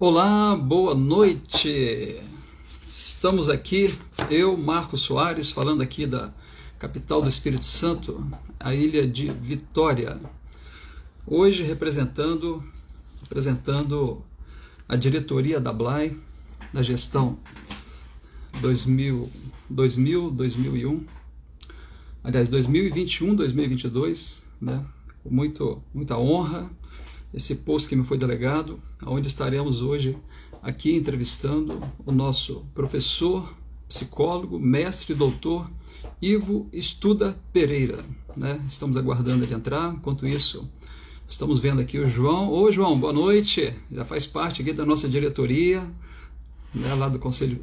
Olá, boa noite. Estamos aqui, eu, Marcos Soares, falando aqui da capital do Espírito Santo, a ilha de Vitória. Hoje representando a diretoria da BLAI, da gestão 2001, aliás, 2021, 2022, né? Com muita honra, esse posto que me foi delegado, onde estaremos hoje aqui entrevistando o nosso professor, psicólogo, mestre e doutor Ivo Estuda Pereira, né? Estamos aguardando ele entrar. Enquanto isso, estamos vendo aqui o João. Ô João, boa noite, já faz parte aqui da nossa diretoria, né, lá do Conselho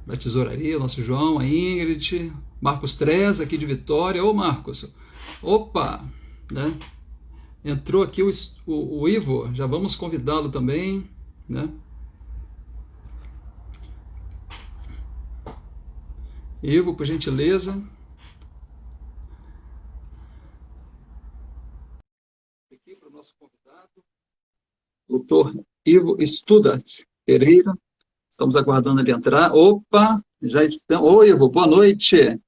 da Tesouraria, o nosso João, a Ingrid, Marcos Treza aqui de Vitória. Ô Marcos, opa, né? Entrou aqui o Ivo, já vamos convidá-lo também, né? Ivo, por gentileza. Aqui para o nosso convidado, doutor Ivo Estuda Pereira. Estamos aguardando ele entrar. Opa, já estamos. Oi, Ivo, boa noite.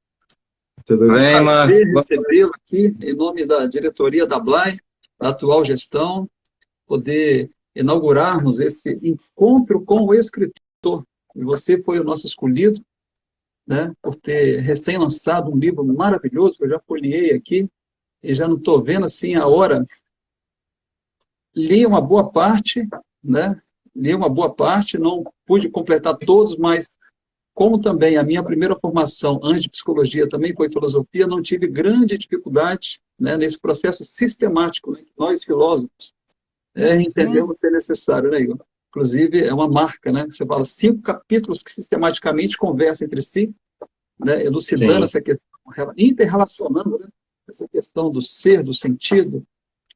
Tudo bem, Marcos? Prazer recebê-lo aqui em nome da diretoria da BLAI, da atual gestão, poder inaugurarmos esse encontro com o escritor. E você foi o nosso escolhido, né, por ter recém-lançado um livro maravilhoso, que eu já folheei aqui, e já não estou vendo assim a hora. Li uma boa parte, né? Li uma boa parte, não pude completar todos, mas como também a minha primeira formação antes de psicologia também foi filosofia, não tive grande dificuldade, né, nesse processo sistemático, né, que nós filósofos entendemos ser necessário, né, Igor? Inclusive, é uma marca, né? Você fala 5 capítulos que sistematicamente conversam entre si, né, elucidando Sim. essa questão, interrelacionando, né, essa questão do ser, do sentido,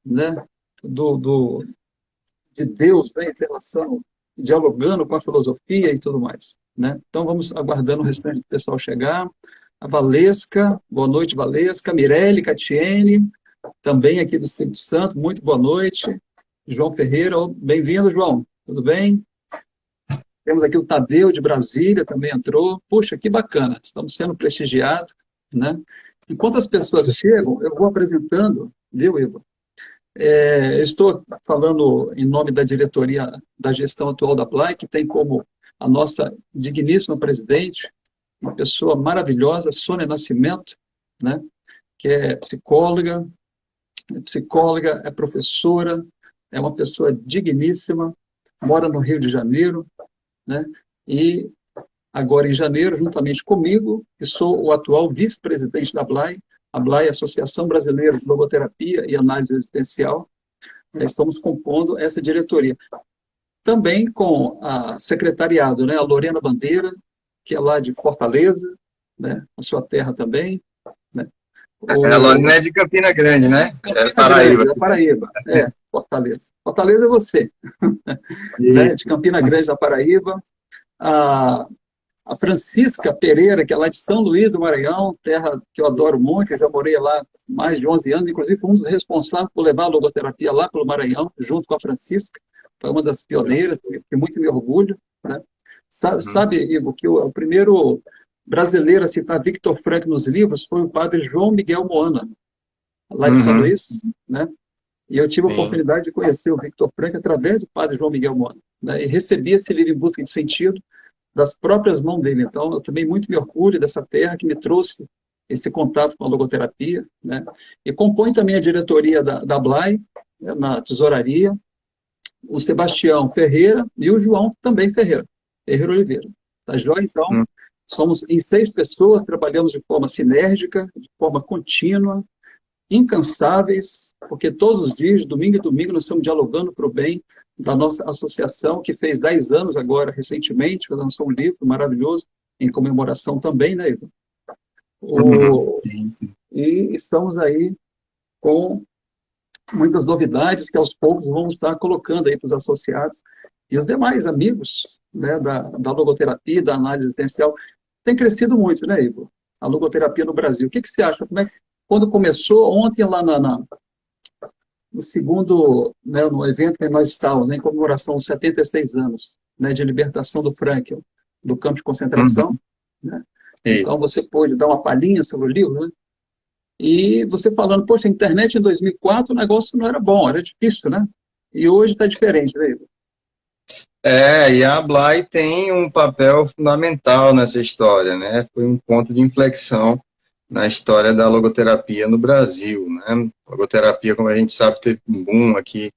né, do, de Deus, né, em relação, dialogando com a filosofia e tudo mais, né? Então, vamos aguardando o restante do pessoal chegar. A Valesca, boa noite, Valesca. Mirelle, Catiene, também aqui do Espírito Santo, muito boa noite. João Ferreira, bem-vindo, João, tudo bem? Temos aqui o Tadeu, de Brasília, também entrou. Puxa, que bacana, estamos sendo prestigiados, né? Enquanto as pessoas chegam, eu vou apresentando, viu, Ivo? Estou falando em nome da diretoria da gestão atual da BLAI, que tem como a nossa digníssima presidente, uma pessoa maravilhosa, Sônia Nascimento, né? Que é psicóloga, é professora, é uma pessoa digníssima, mora no Rio de Janeiro, né? E agora em janeiro, juntamente comigo, que sou o atual vice-presidente da BLAI, a BLAI, Associação Brasileira de Logoterapia e Análise Existencial, estamos compondo essa diretoria. Também com a secretariado, né, a Lorena Bandeira, que é lá de Fortaleza, né, a sua terra também, né? A Lorena é de Campina Grande, né? É Campina Paraíba. Grande, da Paraíba, Fortaleza. Fortaleza é você, E, né, de Campina Grande, da Paraíba. A, a Francisca Pereira, que é lá de São Luís do Maranhão, terra que eu adoro muito, eu já morei lá há mais de 11 anos, inclusive fui um dos responsáveis por levar a logoterapia lá pelo Maranhão, junto com a Francisca, foi uma das pioneiras, que muito me orgulho, né? Sabe, Ivo, que o primeiro brasileiro a citar Victor Frankl nos livros foi o padre João Miguel Moana, lá de São Luís, né? E eu tive a sim. oportunidade de conhecer o Victor Frankl através do padre João Miguel Moana, né? E recebi esse livro Em Busca de Sentido, das próprias mãos dele. Então, eu também muito me orgulho dessa terra que me trouxe esse contato com a logoterapia, né? E compõe também a diretoria da BLAI, né, na tesouraria, o Sebastião Ferreira e o João também Ferreira Oliveira. Tá joia? Então, somos em 6 pessoas, trabalhamos de forma sinérgica, de forma contínua, incansáveis, porque todos os dias, domingo e domingo, nós estamos dialogando para o bem da nossa associação, que fez 10 anos agora, recentemente, lançou um livro maravilhoso, em comemoração também, né, Ivan? Sim, sim. E estamos aí com muitas novidades que aos poucos vamos estar colocando aí para os associados e os demais amigos, né, da logoterapia, da análise existencial. Tem crescido muito, né, Ivo? A logoterapia no Brasil. O que você acha? Como é que, quando começou ontem lá no segundo, né, no evento que nós estávamos, né, em comemoração aos 76 anos, né, de libertação do Franklin, do campo de concentração, né? E, Então você pôde dar uma palhinha sobre o livro, né? E você falando, poxa, a internet em 2004 o negócio não era bom, era difícil, né? E hoje está diferente, né, Igor? e a Blay tem um papel fundamental nessa história, né? Foi um ponto de inflexão na história da logoterapia no Brasil, né? A logoterapia, como a gente sabe, teve um boom aqui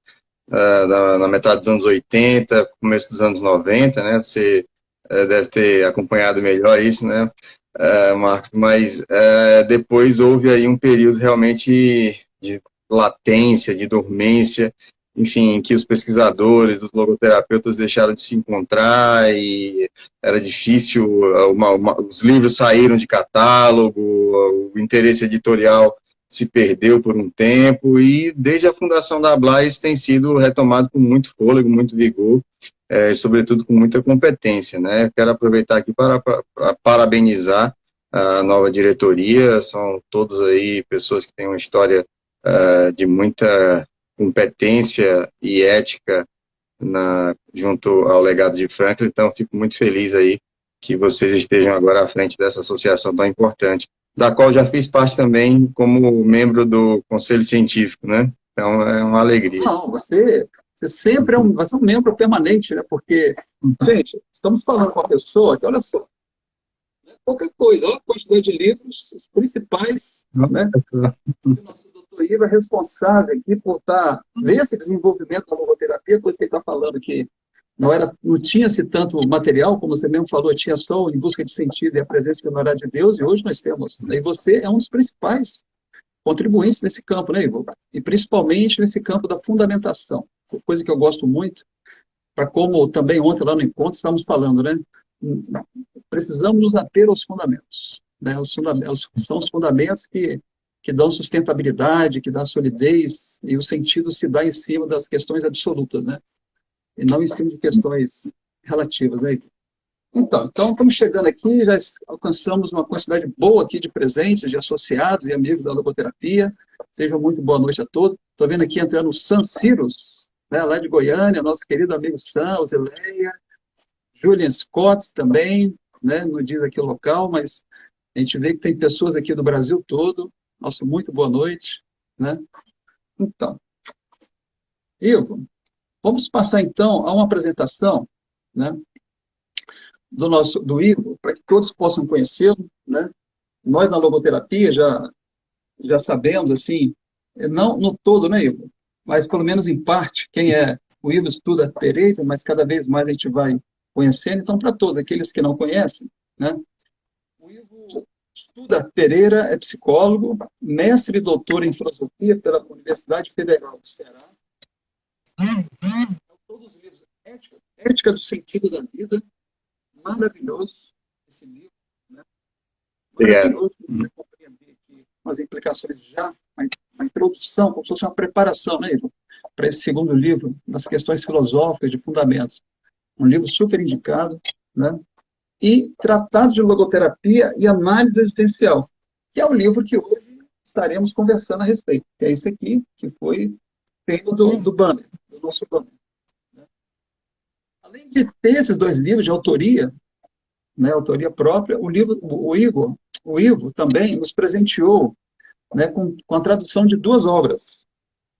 na metade dos anos 80, começo dos anos 90, né? Você deve ter acompanhado melhor isso, né, Marcos? Mas depois houve aí um período realmente de latência, de dormência, enfim, que os pesquisadores, os logoterapeutas deixaram de se encontrar e era difícil, os livros saíram de catálogo, o interesse editorial se perdeu por um tempo e desde a fundação da Abla isso tem sido retomado com muito fôlego, muito vigor, sobretudo com muita competência, né? Quero aproveitar aqui para parabenizar a nova diretoria, são todos aí pessoas que têm uma história de muita competência e ética junto ao legado de Franklin, então fico muito feliz aí que vocês estejam agora à frente dessa associação tão importante, da qual já fiz parte também como membro do Conselho Científico, né? Então é uma alegria. Não, você sempre vai ser um membro permanente, né? Porque, gente, estamos falando com uma pessoa que, olha só, não é qualquer coisa, olha a quantidade de livros, os principais, né? O nosso doutor Ivo é responsável aqui por ver esse desenvolvimento da logoterapia, coisa que ele está falando que não tinha-se tanto material, como você mesmo falou, tinha só o Em Busca de Sentido e a Presença e Honorar de Deus, e hoje nós temos, né? E você é um dos principais contribuintes nesse campo, né, Ivo? E principalmente nesse campo da fundamentação, coisa que eu gosto muito, para como também ontem lá no encontro estávamos falando, né? Precisamos nos ater aos fundamentos, né? São os fundamentos que dão sustentabilidade, que dão solidez, e o sentido se dá em cima das questões absolutas, né? E não em cima de questões relativas, né, Ivo? Então, estamos chegando aqui, já alcançamos uma quantidade boa aqui de presentes, de associados e amigos da logoterapia. Sejam muito boa noite a todos. Estou vendo aqui entrando o San Cirus, né, lá de Goiânia, nosso querido amigo Sam, Osileia, Julian Scott também, né, não diz aqui o local, mas a gente vê que tem pessoas aqui do Brasil todo. Nossa, muito boa noite, né? Então, Ivo, vamos passar então a uma apresentação, né, do Igor, para que todos possam conhecê-lo, né? Nós na logoterapia já sabemos, assim, não no todo, né, Igor? Mas pelo menos em parte, quem é o Igor estuda Pereira, mas cada vez mais a gente vai conhecendo. Então, para todos aqueles que não conhecem, né? O Igor estuda Pereira, é psicólogo, mestre e doutor em filosofia pela Universidade Federal do Ceará. Todos os livros, Ética do Sentido da Vida, maravilhoso esse livro, né? Maravilhoso para você compreender aqui umas implicações já, uma introdução, como se fosse uma preparação, né, Ivo, para esse segundo livro, das questões filosóficas de fundamentos. Um livro super indicado, né? E Tratado de Logoterapia e Análise Existencial, que é o livro que hoje estaremos conversando a respeito, que é esse aqui, que foi feito do banner, do nosso banner. Além de ter esses dois livros de autoria, né, autoria própria, o Ivo também nos presenteou, né, com a tradução de duas obras.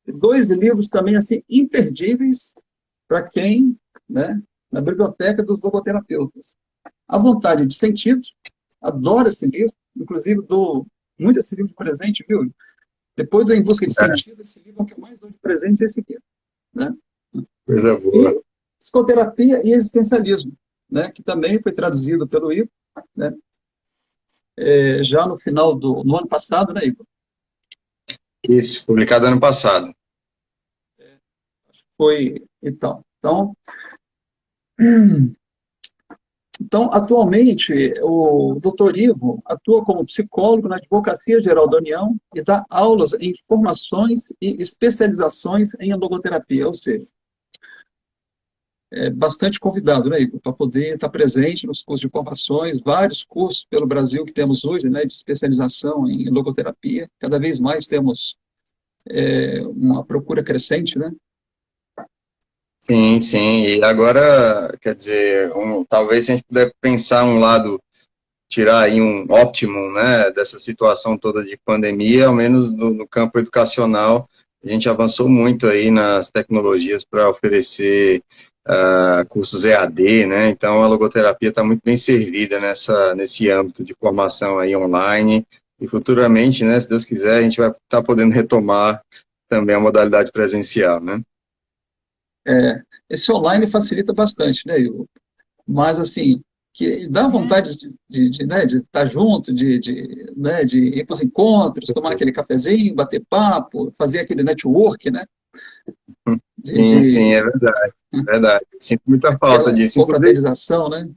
Dois livros também assim imperdíveis para quem, né, na biblioteca dos logoterapeutas. A Vontade de Sentido, adoro esse livro, inclusive dou muito esse livro de presente, viu? Depois do Em Busca de Sentido, esse livro é o que eu mais dou de presente, é esse aqui, né? Coisa boa. E Psicoterapia e Existencialismo, né, que também foi traduzido pelo Igor, né, já no final no ano passado, né, Igor? Isso, publicado ano passado. Foi, então, atualmente, o Dr. Ivo atua como psicólogo na Advocacia Geral da União e dá aulas em formações e especializações em logoterapia, ou seja, bastante convidado, né, Igor, para poder estar presente nos cursos de formações, vários cursos pelo Brasil que temos hoje, né, de especialização em logoterapia. Cada vez mais temos uma procura crescente, né? Sim, sim. E agora, quer dizer, talvez se a gente puder pensar um lado, tirar aí um óptimo, né, dessa situação toda de pandemia, ao menos no campo educacional, a gente avançou muito aí nas tecnologias para oferecer cursos EAD, né? Então a logoterapia está muito bem servida nesse âmbito de formação aí online e futuramente, né, se Deus quiser, a gente vai estar podendo retomar também a modalidade presencial, né? É, esse online facilita bastante, né, Igor? Mas, assim, que dá vontade né, de estar junto, né, de ir para os encontros, tomar aquele cafezinho, bater papo, fazer aquele network, né? Sim, sim, é verdade, verdade. Sinto muita falta Aquela disso. Inclusive, confraternização, né?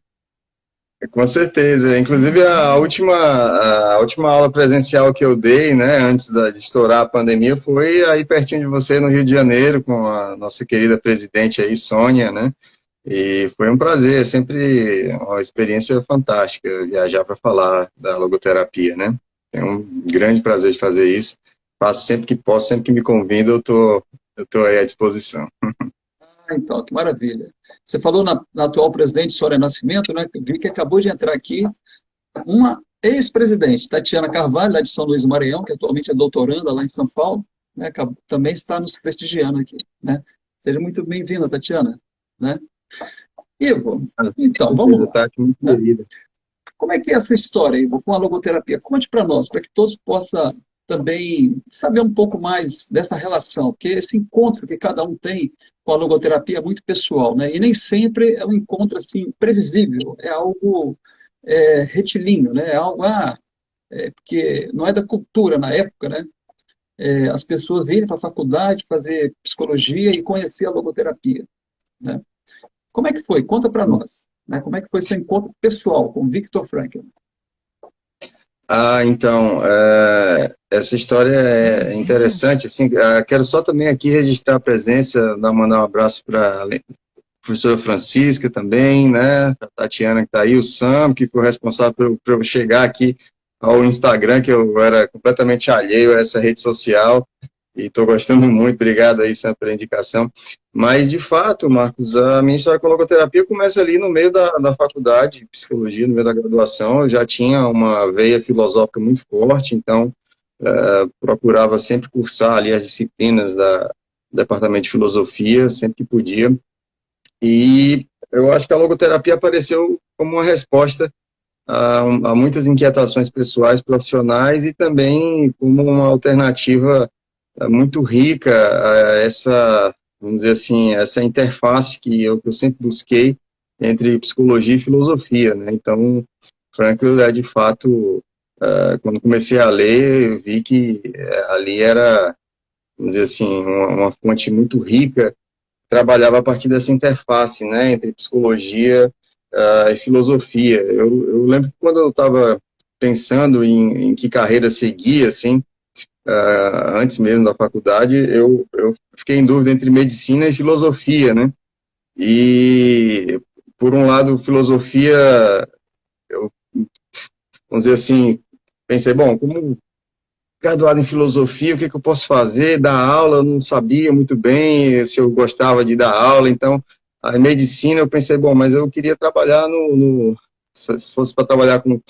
com certeza. Inclusive, a última aula presencial que eu dei, né, antes de estourar a pandemia, foi aí pertinho de você, no Rio de Janeiro, com a nossa querida presidente aí, Sônia, né? E foi um prazer, é sempre uma experiência fantástica viajar para falar da logoterapia, né? Tenho um grande prazer de fazer isso. Faço sempre que posso, sempre que me convida, eu tô aí à disposição. Ah, então, que maravilha. Você falou na atual presidente Sônia Nascimento, né? Vi que acabou de entrar aqui uma ex-presidente, Tatiana Carvalho, lá de São Luís do Maranhão, que atualmente é doutoranda lá em São Paulo, né? Também está nos prestigiando aqui, né? Seja muito bem-vinda, Tatiana, né? Ivo, Com então, vamos certeza, lá, Tati, muito né? querida. Como é que é a sua história, Ivo, com a logoterapia? Conte para nós, para que todos possam também saber um pouco mais dessa relação, porque esse encontro que cada um tem com a logoterapia é muito pessoal, né? E nem sempre é um encontro assim previsível, é algo retilíneo, né? É algo porque não é da cultura na época, né? As pessoas irem para a faculdade fazer psicologia e conhecer a logoterapia, né? Como é que foi? Conta para nós, né? Como é que foi seu encontro pessoal com Viktor Frankl? Então, essa história é interessante, assim, quero só também aqui registrar a presença, mandar um abraço para a professora Francisca também, né, a Tatiana que está aí, o Sam, que foi responsável por eu chegar aqui ao Instagram, que eu era completamente alheio a essa rede social, e estou gostando muito, obrigado aí, Sam, pela indicação. Mas, de fato, Marcos, a minha história com a logoterapia começa ali no meio da faculdade de psicologia, no meio da graduação. Eu já tinha uma veia filosófica muito forte, então procurava sempre cursar ali as disciplinas do departamento de filosofia, sempre que podia. E eu acho que a logoterapia apareceu como uma resposta a muitas inquietações pessoais, profissionais e também como uma alternativa muito rica a essa, vamos dizer assim, essa interface que eu sempre busquei entre psicologia e filosofia, né? Então, Frankl é de fato, quando comecei a ler, eu vi que ali era, vamos dizer assim, uma fonte muito rica, trabalhava a partir dessa interface, né, entre psicologia e filosofia. Eu lembro que quando eu estava pensando em que carreira seguir, assim, antes mesmo da faculdade, eu fiquei em dúvida entre medicina e filosofia, né? E, por um lado, filosofia, eu, vamos dizer assim, pensei, bom, como graduado em filosofia, o que eu posso fazer? Dar aula, eu não sabia muito bem se eu gostava de dar aula, então, a medicina, eu pensei, bom, mas eu queria trabalhar se fosse para trabalhar com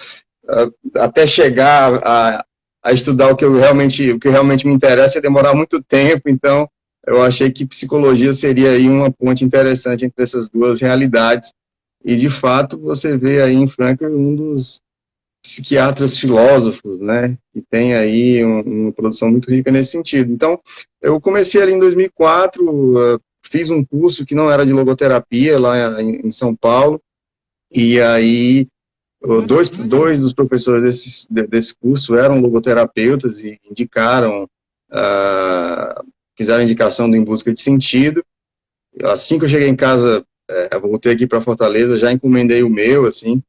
até chegar a estudar o que realmente me interessa, ia demorar muito tempo, então eu achei que psicologia seria aí uma ponte interessante entre essas duas realidades. E, de fato, você vê aí em Frankl um dos psiquiatras filósofos, né, que tem aí uma produção muito rica nesse sentido. Então, eu comecei ali em 2004, fiz um curso que não era de logoterapia lá em São Paulo, e aí dois dos professores desse curso eram logoterapeutas e indicaram, fizeram a indicação do Em Busca de Sentido. Assim que eu cheguei em casa, eu voltei aqui para Fortaleza, já encomendei o meu, assim,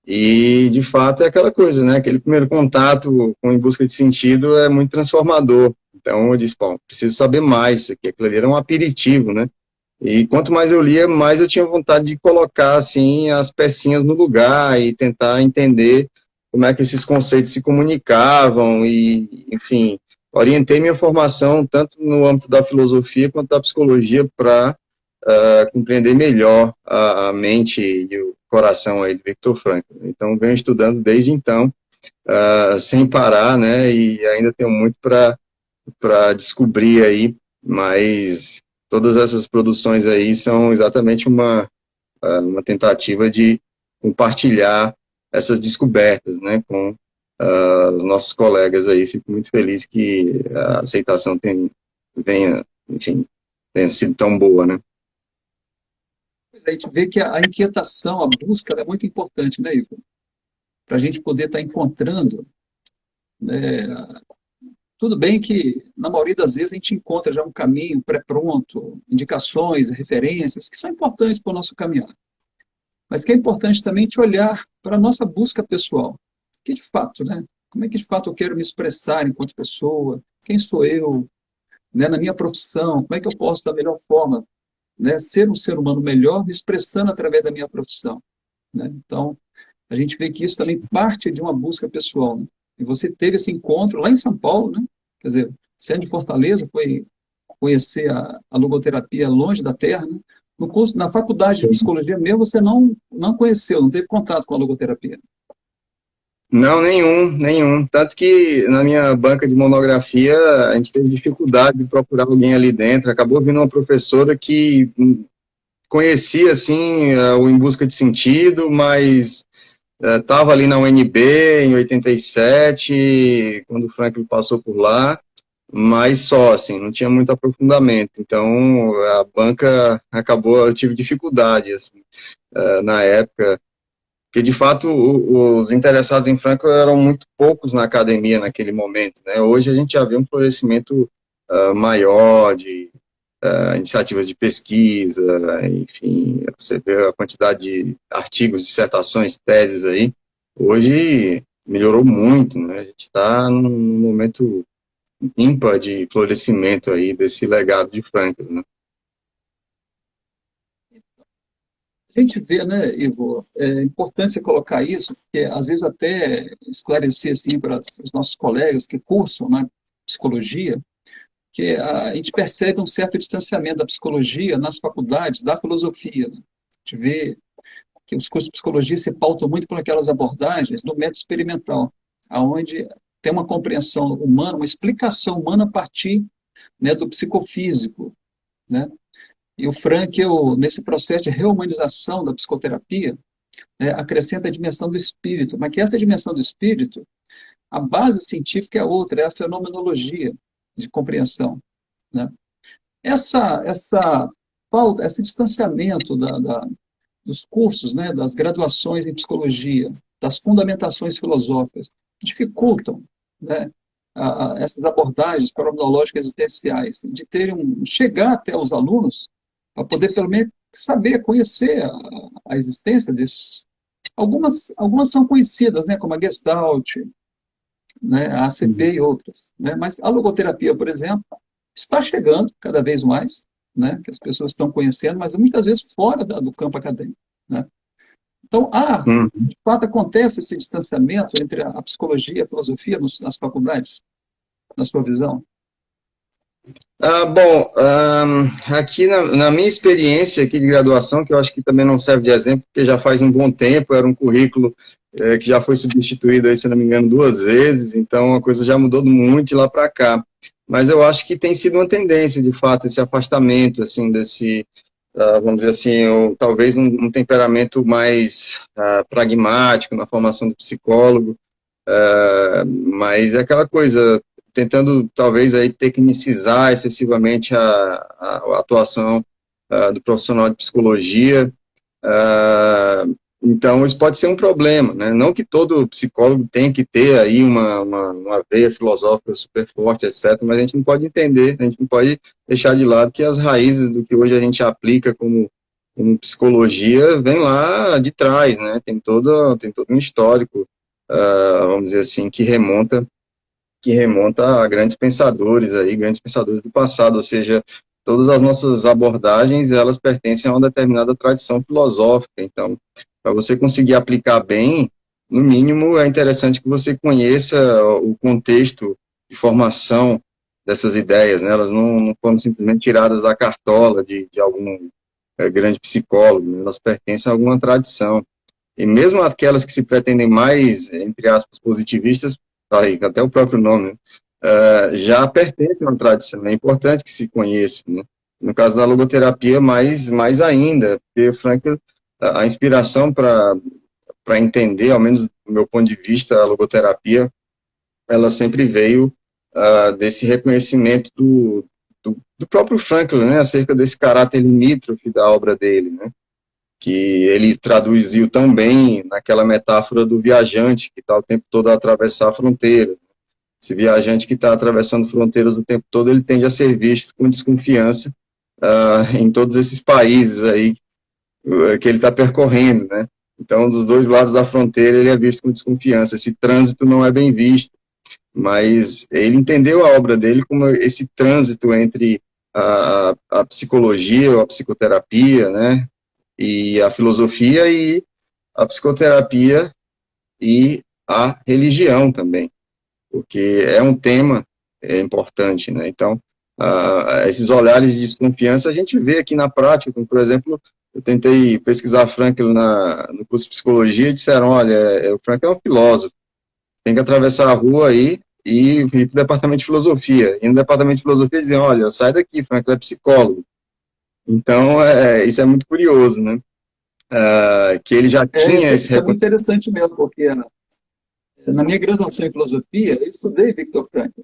e de fato é aquela coisa, né? Aquele primeiro contato com Em Busca de Sentido é muito transformador. Então eu disse, bom, preciso saber mais isso aqui. Aquilo ali era um aperitivo, né? E quanto mais eu lia, mais eu tinha vontade de colocar, assim, as pecinhas no lugar e tentar entender como é que esses conceitos se comunicavam e, enfim, orientei minha formação tanto no âmbito da filosofia quanto da psicologia para compreender melhor a mente e o coração aí do Viktor Frankl. Então, venho estudando desde então, sem parar, né, e ainda tenho muito para descobrir aí, mas todas essas produções aí são exatamente uma tentativa de compartilhar essas descobertas, né, com os nossos colegas aí. Fico muito feliz que a aceitação tenha sido tão boa, né. Pois é, a gente vê que a inquietação, a busca, ela é muito importante, né, Igor? Para a gente poder estar encontrando, né, tudo bem que, na maioria das vezes, a gente encontra já um caminho pré-pronto, indicações, referências, que são importantes para o nosso caminhar. Mas que é importante também a gente olhar para a nossa busca pessoal. Que, de fato, né? Como é que, de fato, eu quero me expressar enquanto pessoa? Quem sou eu? Né, na minha profissão? Como é que eu posso, da melhor forma, né, ser um ser humano melhor, me expressando através da minha profissão? Né? Então, a gente vê que isso também parte de uma busca pessoal. Né? E você teve esse encontro lá em São Paulo, né? Quer dizer, você é de Fortaleza, foi conhecer a logoterapia longe da terra, né? No curso, na faculdade de psicologia mesmo, você não conheceu, não teve contato com a logoterapia. Não, nenhum. Tanto que na minha banca de monografia a gente teve dificuldade de procurar alguém ali dentro. Acabou vindo uma professora que conhecia, assim, o Em Busca de Sentido, mas estava ali na UNB em 87, quando o Franklin passou por lá, mas só, assim, não tinha muito aprofundamento. Então, a banca acabou, eu tive dificuldade, assim, na época, porque, de fato, os interessados em Franklin eram muito poucos na academia naquele momento, né? Hoje a gente já vê um florescimento maior de iniciativas de pesquisa, enfim, você vê a quantidade de artigos, dissertações, teses aí. Hoje melhorou muito, né? A gente está num momento ímpar de florescimento aí desse legado de Franklin, né? A gente vê, né, Ivo, é importante você colocar isso, porque às vezes até esclarecer assim, para os nossos colegas que cursam, né, psicologia, que a gente percebe um certo distanciamento da psicologia nas faculdades, da filosofia. Né? A gente vê que os cursos de psicologia se pautam muito por aquelas abordagens do método experimental, aonde tem uma compreensão humana, uma explicação humana a partir, né, do psicofísico, né? E o Frankl, nesse processo de reumanização da psicoterapia, né, acrescenta a dimensão do espírito, mas que essa dimensão do espírito, a base científica é outra, é a fenomenologia de compreensão. Né? Essa falta, esse distanciamento dos cursos, né, das graduações em psicologia, das fundamentações filosóficas, dificultam, né, essas abordagens fenomenológicas existenciais, de chegar até os alunos para poder, pelo menos, saber, conhecer a existência desses. Algumas são conhecidas, né, como a Gestalt, né, a ACP e outras. Né, mas a logoterapia, por exemplo, está chegando cada vez mais, né, que as pessoas estão conhecendo, mas muitas vezes fora do campo acadêmico. Né? Então, de fato, acontece esse distanciamento entre a psicologia e a filosofia nas faculdades, na sua visão? Bom, aqui na minha experiência aqui de graduação, que eu acho que também não serve de exemplo, porque já faz um bom tempo, era um currículo que já foi substituído, aí, se não me engano, 2 vezes, então a coisa já mudou muito de lá para cá. Mas eu acho que tem sido uma tendência, de fato, esse afastamento, assim, desse, vamos dizer assim, talvez um temperamento mais pragmático na formação do psicólogo, mas é aquela coisa, tentando talvez aí tecnicizar excessivamente a atuação do profissional de psicologia. Então, isso pode ser um problema, né? Não que todo psicólogo tenha que ter aí uma veia filosófica super forte, etc., mas a gente não pode entender, a gente não pode deixar de lado que as raízes do que hoje a gente aplica como psicologia vem lá de trás, né? Tem todo um histórico, vamos dizer assim, que remonta a grandes pensadores do passado, ou seja, todas as nossas abordagens, elas pertencem a uma determinada tradição filosófica. Então, para você conseguir aplicar bem, no mínimo, é interessante que você conheça o contexto de formação dessas ideias, né? Elas não foram simplesmente tiradas da cartola de algum grande psicólogo, né? Elas pertencem a alguma tradição. E mesmo aquelas que se pretendem mais, entre aspas, positivistas, aí, até o próprio nome, né? Já pertencem a uma tradição. É importante que se conheça, né? No caso da logoterapia, mais ainda, porque o Frankl, a inspiração para entender, ao menos do meu ponto de vista, a logoterapia, ela sempre veio desse reconhecimento do próprio Frankl, né, acerca desse caráter limítrofe da obra dele, né, que ele traduziu tão bem naquela metáfora do viajante que está o tempo todo a atravessar a fronteira. Esse viajante que está atravessando fronteiras o tempo todo, ele tende a ser visto com desconfiança em todos esses países aí que ele está percorrendo, né? Então, dos dois lados da fronteira, ele é visto com desconfiança. Esse trânsito não é bem visto, mas ele entendeu a obra dele como esse trânsito entre a psicologia, ou a psicoterapia, né? E a filosofia e a psicoterapia e a religião também, porque é um tema importante, né? Então, esses olhares de desconfiança a gente vê aqui na prática, como, por exemplo, eu tentei pesquisar Frankl no curso de psicologia e disseram, olha, o Frankl é um filósofo, tem que atravessar a rua aí e ir para o departamento de filosofia. E no departamento de filosofia dizem, olha, sai daqui, Frankl é psicólogo. Então, isso é muito curioso, né? Que ele já tinha esse Isso é muito interessante mesmo, porque na minha graduação em filosofia, eu estudei Viktor Frankl,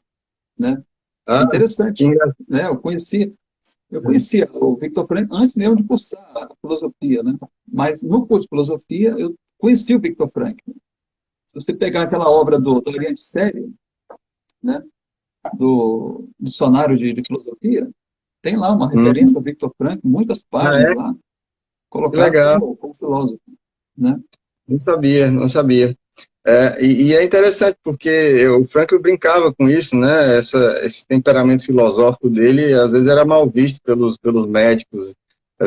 né? É Ah, que interessante, engraçado. né? Eu conhecia o Viktor Frankl antes mesmo de cursar a filosofia, né? Mas no curso de filosofia eu conheci o Viktor Frankl. Se você pegar aquela obra do Oriente Sério, né? Do dicionário de filosofia, tem lá uma referência ao Victor Frankl, muitas páginas É, lá, que colocado legal. como filósofo, né? Não sabia, não sabia. E é interessante porque o Frankl brincava com isso, né? Esse temperamento filosófico dele, às vezes era mal visto pelos médicos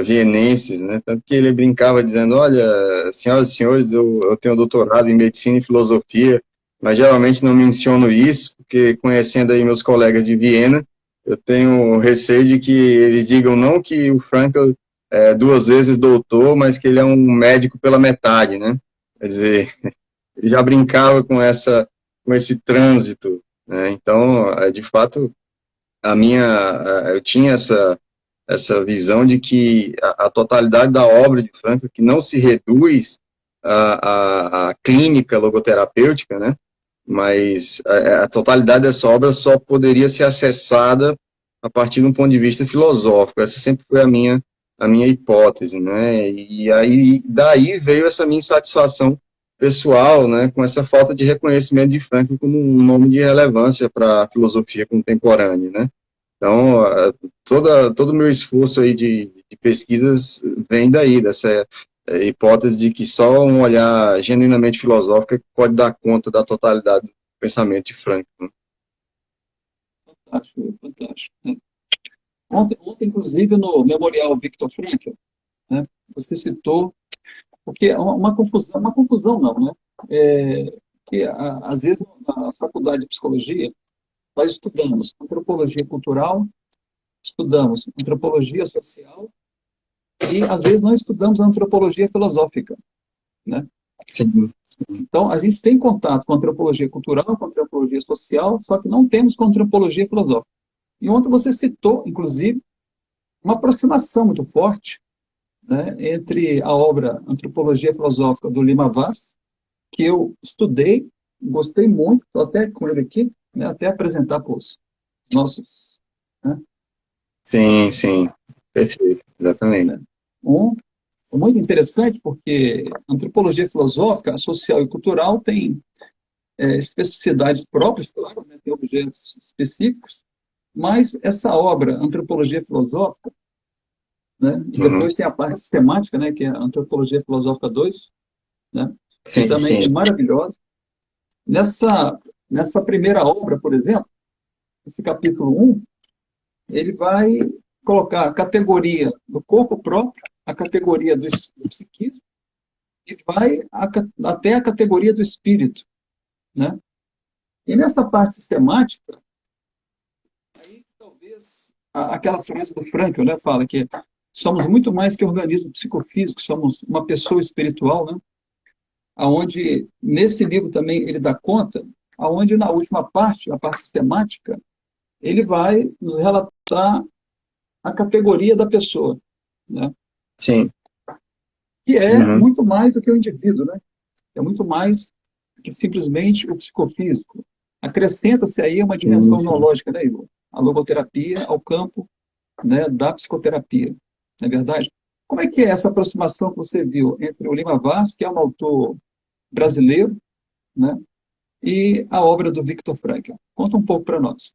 vienenses, né? Tanto que ele brincava dizendo, olha, senhoras e senhores, eu tenho doutorado em medicina e filosofia, mas geralmente não menciono isso, porque conhecendo aí meus colegas de Viena, eu tenho receio de que eles digam não que o Frankl é 2 vezes doutor, mas que ele é um médico pela metade, né? Quer dizer, ele já brincava com esse trânsito, né? Então, de fato, eu tinha essa visão de que a totalidade da obra de Frankl, que não se reduz à clínica logoterapêutica, né? Mas a totalidade dessa obra só poderia ser acessada a partir de um ponto de vista filosófico. Essa sempre foi a minha hipótese, né? E aí daí veio essa minha insatisfação pessoal, né, com essa falta de reconhecimento de Frankl como um nome de relevância para a filosofia contemporânea, né? Então, todo o meu esforço aí de pesquisas vem daí, dessa hipótese de que só um olhar genuinamente filosófico pode dar conta da totalidade do pensamento de Frankl, né? Fantástico, fantástico, né? Ontem, inclusive, no Memorial Viktor Frankl, né, você citou, porque é uma confusão não, né? Que às vezes na faculdade de psicologia nós estudamos antropologia cultural, estudamos antropologia social e às vezes não estudamos antropologia filosófica, né? Sim. Então, a gente tem contato com antropologia cultural, com antropologia social, só que não temos com antropologia filosófica. E ontem você citou, inclusive, uma aproximação muito forte, né, entre a obra Antropologia Filosófica do Lima Vaz, que eu estudei, gostei muito, estou até com ele aqui, né, até apresentar para os nossos, né, Sim, sim, perfeito, exatamente. né. Um, muito interessante porque a antropologia filosófica, a social e cultural tem especificidades próprias, claro, né, tem objetos específicos, mas essa obra, Antropologia Filosófica, né, e Uhum. depois tem a parte sistemática, né, que é a Antropologia Filosófica 2, né, que Sim, também é sim. maravilhosa. Nessa primeira obra, por exemplo, esse capítulo 1, ele vai colocar a categoria do corpo próprio, a categoria do psiquismo, e vai até a categoria do espírito, né? E nessa parte sistemática, aquela frase do Frankl, né, fala que somos muito mais que organismo psicofísico, somos uma pessoa espiritual, né? Aonde nesse livro também ele dá conta, aonde na última parte, a parte sistemática, ele vai nos relatar a categoria da pessoa, né? Sim. Que é Uhum. muito mais do que o indivíduo, né? É muito mais que simplesmente o psicofísico. Acrescenta-se aí uma Sim, dimensão sim. neológica, né, Igor? A logoterapia ao campo, né, da psicoterapia, não é verdade? Como é que é essa aproximação que você viu entre o Lima Vaz, que é um autor brasileiro, né, e a obra do Viktor Frankl? Conta um pouco para nós.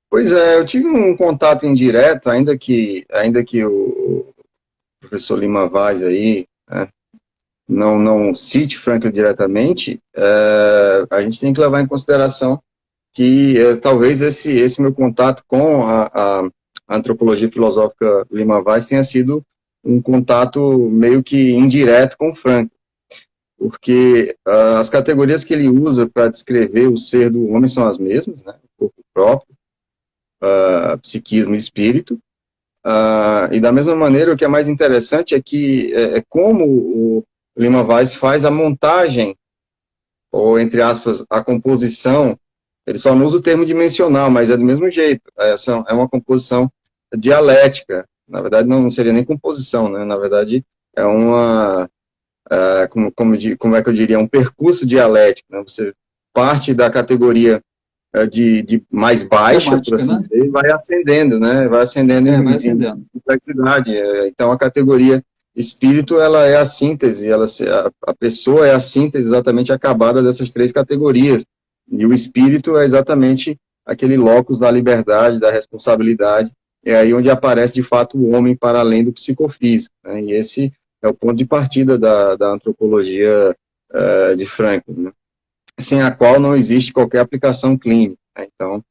Pois é, eu tive um contato indireto, ainda que o professor Lima Vaz aí, né, não cite Frankl diretamente, a gente tem que levar em consideração que talvez esse meu contato com a antropologia filosófica Lima Vaz tenha sido um contato meio que indireto com Frankl, porque as categorias que ele usa para descrever o ser do homem são as mesmas, né? O corpo próprio, psiquismo e espírito. E da mesma maneira, o que é mais interessante é que como o Lima Vaz faz a montagem, ou entre aspas, a composição. Ele só não usa o termo dimensional, mas é do mesmo jeito. É uma composição dialética. Na verdade, não seria nem composição, né? Na verdade, é uma, como é que eu diria, um percurso dialético, né? Você parte da categoria de mais baixa, por Sistemática, assim né? dizer, e vai ascendendo, né? Vai ascendendo É, vai em acendendo. complexidade. Então, a categoria espírito, ela é a síntese, a pessoa é a síntese exatamente acabada dessas três categorias. E o espírito é exatamente aquele locus da liberdade, da responsabilidade, é aí onde aparece de fato o homem para além do psicofísico, né? E esse é o ponto de partida da antropologia de Frankl, né? Sem a qual não existe qualquer aplicação clínica, né? Então,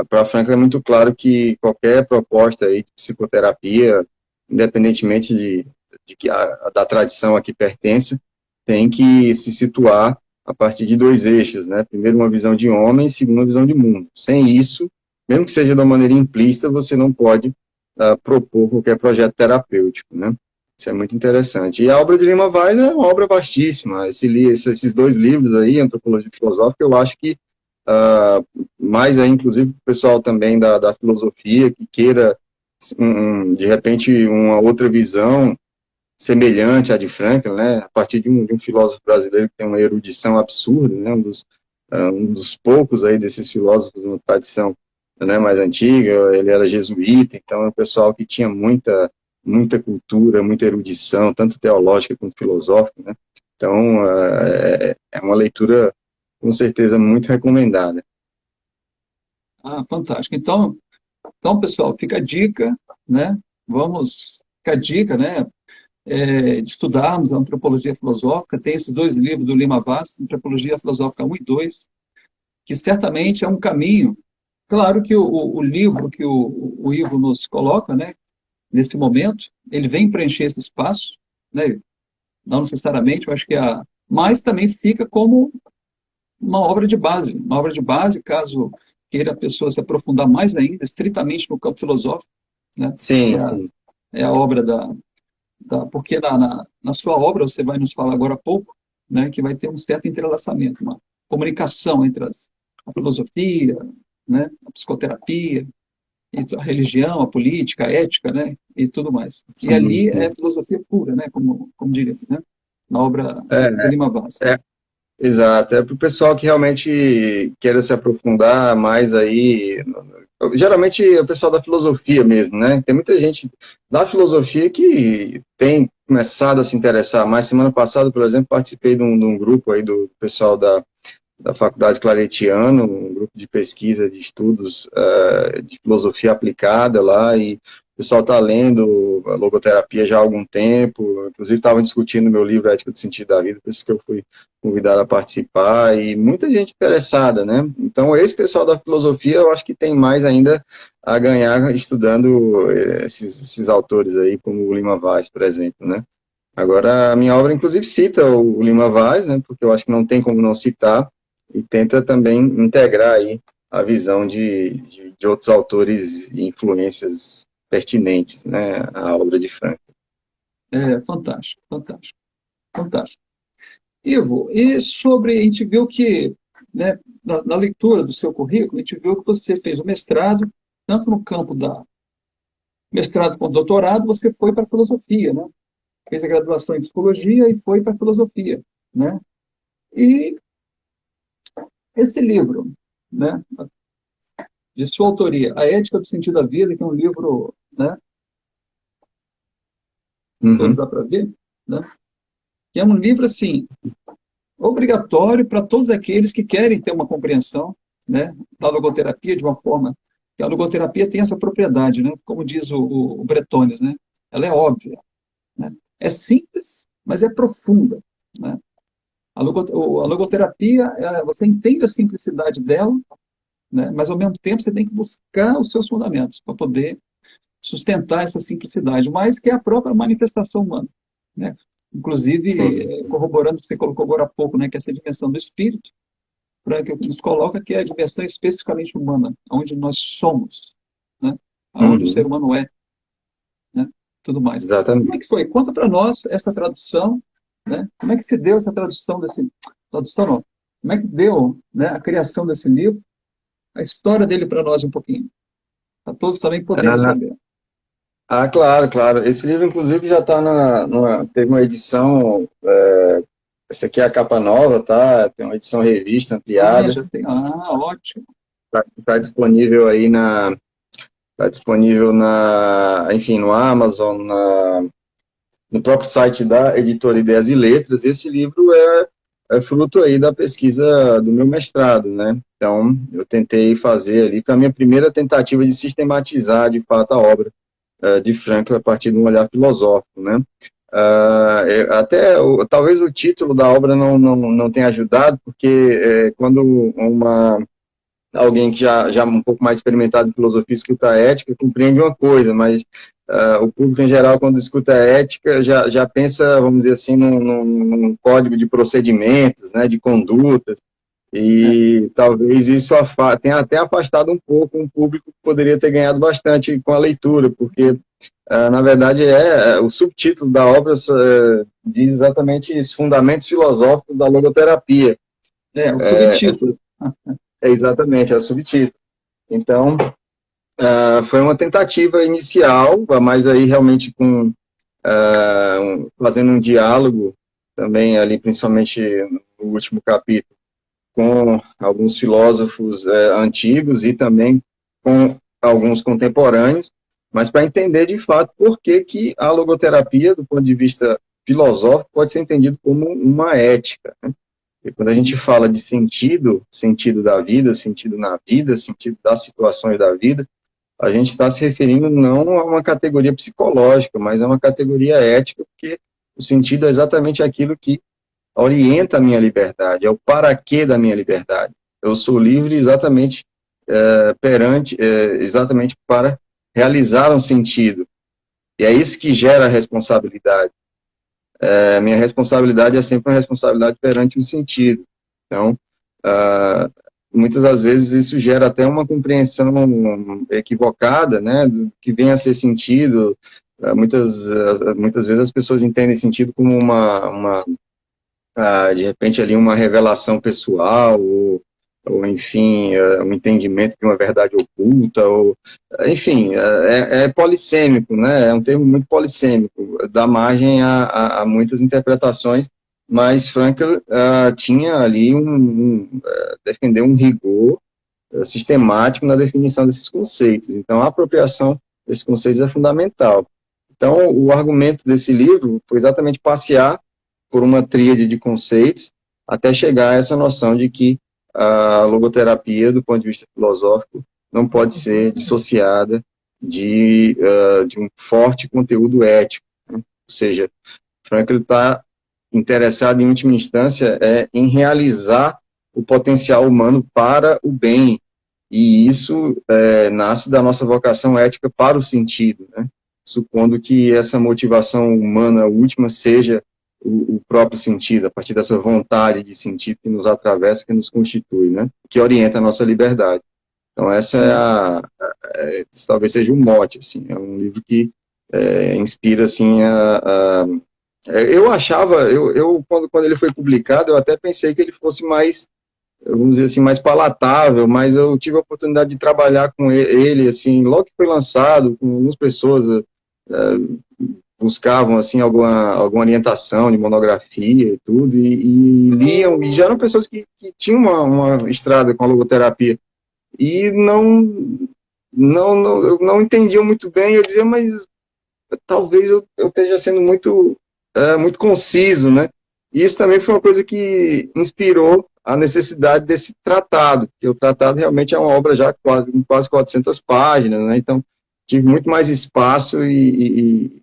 para Frankl é muito claro que qualquer proposta aí de psicoterapia, independentemente de que da tradição a que pertence, tem que se situar a partir de dois eixos, né? Primeiro, uma visão de homem, segundo, uma visão de mundo. Sem isso, mesmo que seja de uma maneira implícita, você não pode propor qualquer projeto terapêutico, né? Isso é muito interessante. E a obra de Lima Vaz é uma obra vastíssima. Esses dois livros aí, Antropologia Filosófica, eu acho que mais aí, inclusive, o pessoal também da filosofia que queira, de repente, uma outra visão semelhante à de Frankl, né, a partir de um filósofo brasileiro que tem uma erudição absurda, né, um dos poucos aí desses filósofos de uma tradição, né, mais antiga. Ele era jesuíta, então é um pessoal que tinha muita cultura, muita erudição, tanto teológica quanto filosófica, né. Então, é uma leitura, com certeza, muito recomendada. Ah, fantástico. Então, pessoal, fica a dica, né? Vamos, fica a dica, né? De estudarmos a antropologia filosófica. Tem esses dois livros do Lima Vaz, Antropologia Filosófica 1 e 2, que certamente é um caminho. Claro que o livro que o Ivo nos coloca, né? Nesse momento, ele vem preencher esse espaço, né? Não necessariamente, eu acho que mas também fica como uma obra de base, caso queira a pessoa se aprofundar mais ainda, estritamente no campo filosófico, né? Que Sim, sim. é a obra porque na sua obra, você vai nos falar agora há pouco, né, que vai ter um certo entrelaçamento, uma comunicação entre a filosofia, né, a psicoterapia, entre a religião, a política, a ética, né, e tudo mais. E Sim, ali é sim. filosofia pura, né, como diria, né, na obra do É, Lima Vaz. é, exato. É para o pessoal que realmente queira se aprofundar mais aí. Geralmente é o pessoal da filosofia mesmo, né? Tem muita gente da filosofia que tem começado a se interessar mais. Semana passada, por exemplo, participei de um grupo aí do pessoal da Faculdade Claretiano, um grupo de pesquisa, de estudos de filosofia aplicada lá, e o pessoal está lendo a logoterapia já há algum tempo, inclusive estavam discutindo meu livro Ética do Sentido da Vida, por isso que eu fui convidado a participar, e muita gente interessada, né? Então, esse pessoal da filosofia, eu acho que tem mais ainda a ganhar estudando esses autores aí, como o Lima Vaz, por exemplo, né? Agora, a minha obra, inclusive, cita o Lima Vaz, né? Porque eu acho que não tem como não citar, e tenta também integrar aí a visão de outros autores e influências pertinentes, né, à obra de Frankl. Fantástico, fantástico, fantástico. Ivo, e sobre, a gente viu que, né, na leitura do seu currículo, a gente viu que você fez o mestrado, tanto no campo da mestrado quanto doutorado, você foi para a filosofia, né? Fez a graduação em psicologia e foi para a filosofia, né? E esse livro, né, de sua autoria, A Ética do Sentido da Vida, que é um livro, né, todos Uhum. dá para ver, né? Que é um livro, assim, obrigatório para todos aqueles que querem ter uma compreensão, né, da logoterapia de uma forma que a logoterapia tem essa propriedade, né, como diz o Bretones, né, ela é óbvia, né, é simples, mas é profunda, né. A logoterapia, você entende a simplicidade dela, né, mas ao mesmo tempo você tem que buscar os seus fundamentos para poder sustentar essa simplicidade, mas que é a própria manifestação humana, né. Inclusive, Sim, corroborando o que você colocou agora há pouco, né, que essa dimensão do espírito, que nos coloca que é a dimensão especificamente humana, onde nós somos, né, aonde o ser uhum. humano é, né, tudo mais. Como é Exatamente. que foi? Conta para nós essa tradução, né, como é que se deu essa tradução tradução não, como é que deu, né, a criação desse livro, a história dele para nós um pouquinho, para todos também poderem saber. Claro, claro. Esse livro, inclusive, já está teve uma edição, essa aqui é a capa nova, tá? Tem uma edição revista ampliada, Já tem, ótimo. tá disponível aí tá disponível enfim, no Amazon, no próprio site da editora Ideias e Letras. Esse livro é fruto aí da pesquisa do meu mestrado, né? Então, eu tentei fazer ali, foi a minha primeira tentativa de sistematizar, de fato, a obra de Frankl a partir de um olhar filosófico, né? Talvez o título da obra não tenha ajudado, porque quando alguém que já um pouco mais experimentado em filosofia escuta a ética, compreende uma coisa, mas o público em geral, quando escuta a ética, já pensa, vamos dizer assim, num código de procedimentos, né, de condutas, É, e talvez isso tenha até afastado um pouco um público que poderia ter ganhado bastante com a leitura, porque, na verdade, o subtítulo da obra diz exatamente isso, Fundamentos Filosóficos da Logoterapia. o Essa, subtítulo. exatamente, é o subtítulo. Então, foi uma tentativa inicial, mas aí realmente fazendo um diálogo também ali, principalmente no último capítulo, com alguns filósofos antigos e também com alguns contemporâneos, mas para entender de fato por que a logoterapia, do ponto de vista filosófico, pode ser entendido como uma ética, né? E quando a gente fala de sentido, sentido da vida, sentido na vida, sentido das situações da vida, a gente está se referindo não a uma categoria psicológica, mas a uma categoria ética, porque o sentido é exatamente aquilo que orienta a minha liberdade, é o para quê da minha liberdade. Eu sou livre exatamente exatamente para realizar um sentido. E é isso que gera a responsabilidade. Minha responsabilidade é sempre uma responsabilidade perante o sentido. Então, muitas das vezes isso gera até uma compreensão equivocada, né, do que vem a ser sentido. Muitas vezes as pessoas entendem sentido como de repente ali uma revelação pessoal, ou enfim, um entendimento de uma verdade oculta, enfim, é polissêmico, né? É um termo muito polissêmico, dá margem a muitas interpretações, mas Frankl tinha ali defender um rigor sistemático na definição desses conceitos. Então, a apropriação desses conceitos é fundamental. Então, o argumento desse livro foi exatamente passear por uma tríade de conceitos até chegar a essa noção de que a logoterapia, do ponto de vista filosófico, não pode ser dissociada de um forte conteúdo ético, né? Ou seja, Frankl está interessado, em última instância, em realizar o potencial humano para o bem, e isso nasce da nossa vocação ética para o sentido, né? Supondo que essa motivação humana última seja o próprio sentido, a partir dessa vontade de sentido que nos atravessa, que nos constitui, né? Que orienta a nossa liberdade. Então, essa talvez seja um mote, assim, é um livro que inspira, assim, eu achava, quando ele foi publicado, eu até pensei que ele fosse mais, vamos dizer assim, mais palatável, mas eu tive a oportunidade de trabalhar com ele, assim, logo que foi lançado, com algumas pessoas buscavam, assim, alguma orientação de monografia e tudo, e liam, e já eram pessoas que tinham uma estrada com a logoterapia, e eu não entendia muito bem, eu dizia, mas talvez eu esteja sendo muito conciso, né? E isso também foi uma coisa que inspirou a necessidade desse tratado, porque o tratado realmente é uma obra já com quase 400 páginas, né? Então, tive muito mais espaço e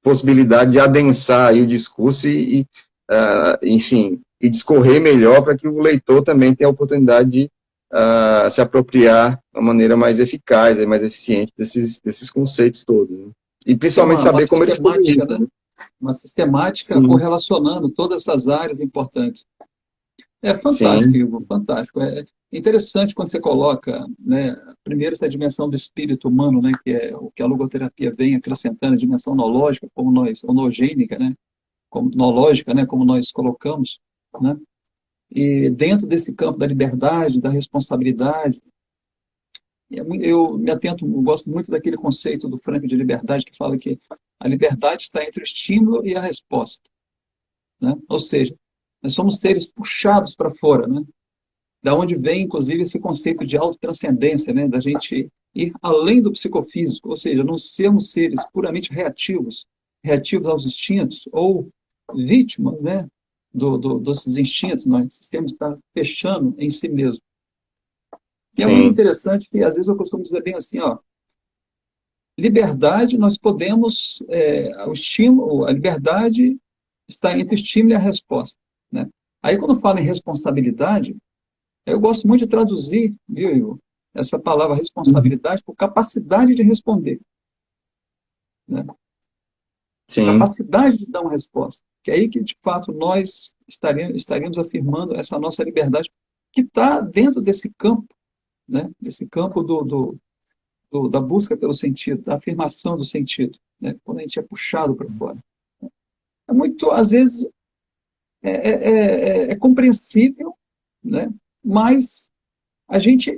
possibilidade de adensar aí o discurso enfim, e discorrer melhor para que o leitor também tenha a oportunidade de se apropriar de uma maneira mais eficaz e mais eficiente desses conceitos todos, né? E Tem principalmente uma saber como eles sistemática, comunicam, né? né? Uma sistemática Sim, correlacionando todas essas áreas importantes. É fantástico, sim, Igor, fantástico. É interessante quando você coloca, né, primeiro essa dimensão do espírito humano, né, que é o que a logoterapia vem acrescentando, a dimensão nologica, como nós, onogênica, né, como nologica, né, como nós colocamos, né, e dentro desse campo da liberdade, da responsabilidade, eu me atento, eu gosto muito daquele conceito do Frank de liberdade que fala que a liberdade está entre o estímulo e a resposta, né? Ou seja, nós somos seres puxados para fora, né? Da onde vem, inclusive, esse conceito de autotranscendência, né? Da gente ir além do psicofísico, ou seja, não sermos seres puramente reativos, reativos aos instintos, ou vítimas, né? Desses instintos, nós temos que estar fechando em si mesmo. E é muito sim, interessante que, às vezes, eu costumo dizer bem assim, ó, liberdade, nós podemos, o estímulo, a liberdade está entre o estímulo e a resposta, né? Aí, quando falo em responsabilidade, eu gosto muito de traduzir, viu, Igor, essa palavra responsabilidade por capacidade de responder, né? sim, Capacidade de dar uma resposta. Que é aí que, de fato, nós estaríamos afirmando essa nossa liberdade, que está dentro desse campo, né? Desse campo da busca pelo sentido, da afirmação do sentido, né? Quando a gente é puxado para fora. É muito, às vezes, é compreensível, né? Mas a gente,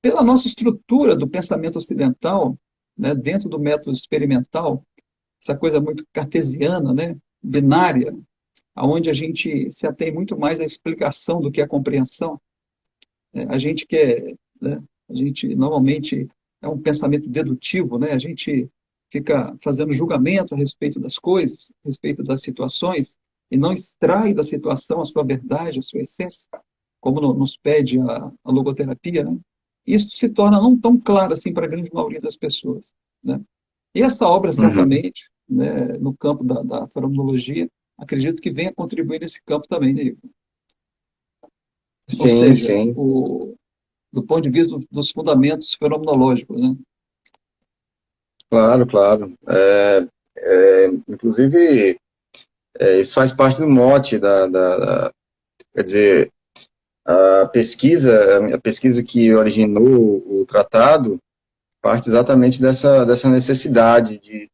pela nossa estrutura do pensamento ocidental, né, dentro do método experimental, essa coisa muito cartesiana, né, binária, aonde a gente se atém muito mais à explicação do que à compreensão, né, a gente quer, né, a gente normalmente é um pensamento dedutivo, né, a gente fica fazendo julgamentos a respeito das coisas, a respeito das situações, e não extrai da situação a sua verdade, a sua essência, como nos pede a logoterapia, né? Isso se torna não tão claro assim para a grande maioria das pessoas, né? E essa obra, uhum, certamente, né, no campo da fenomenologia, acredito que venha contribuir nesse campo também, né, Igor? Ou sim, seja, sim, do ponto de vista dos fundamentos fenomenológicos, né? claro, claro. Inclusive, isso faz parte do mote quer dizer, a pesquisa que originou o tratado parte exatamente dessa necessidade de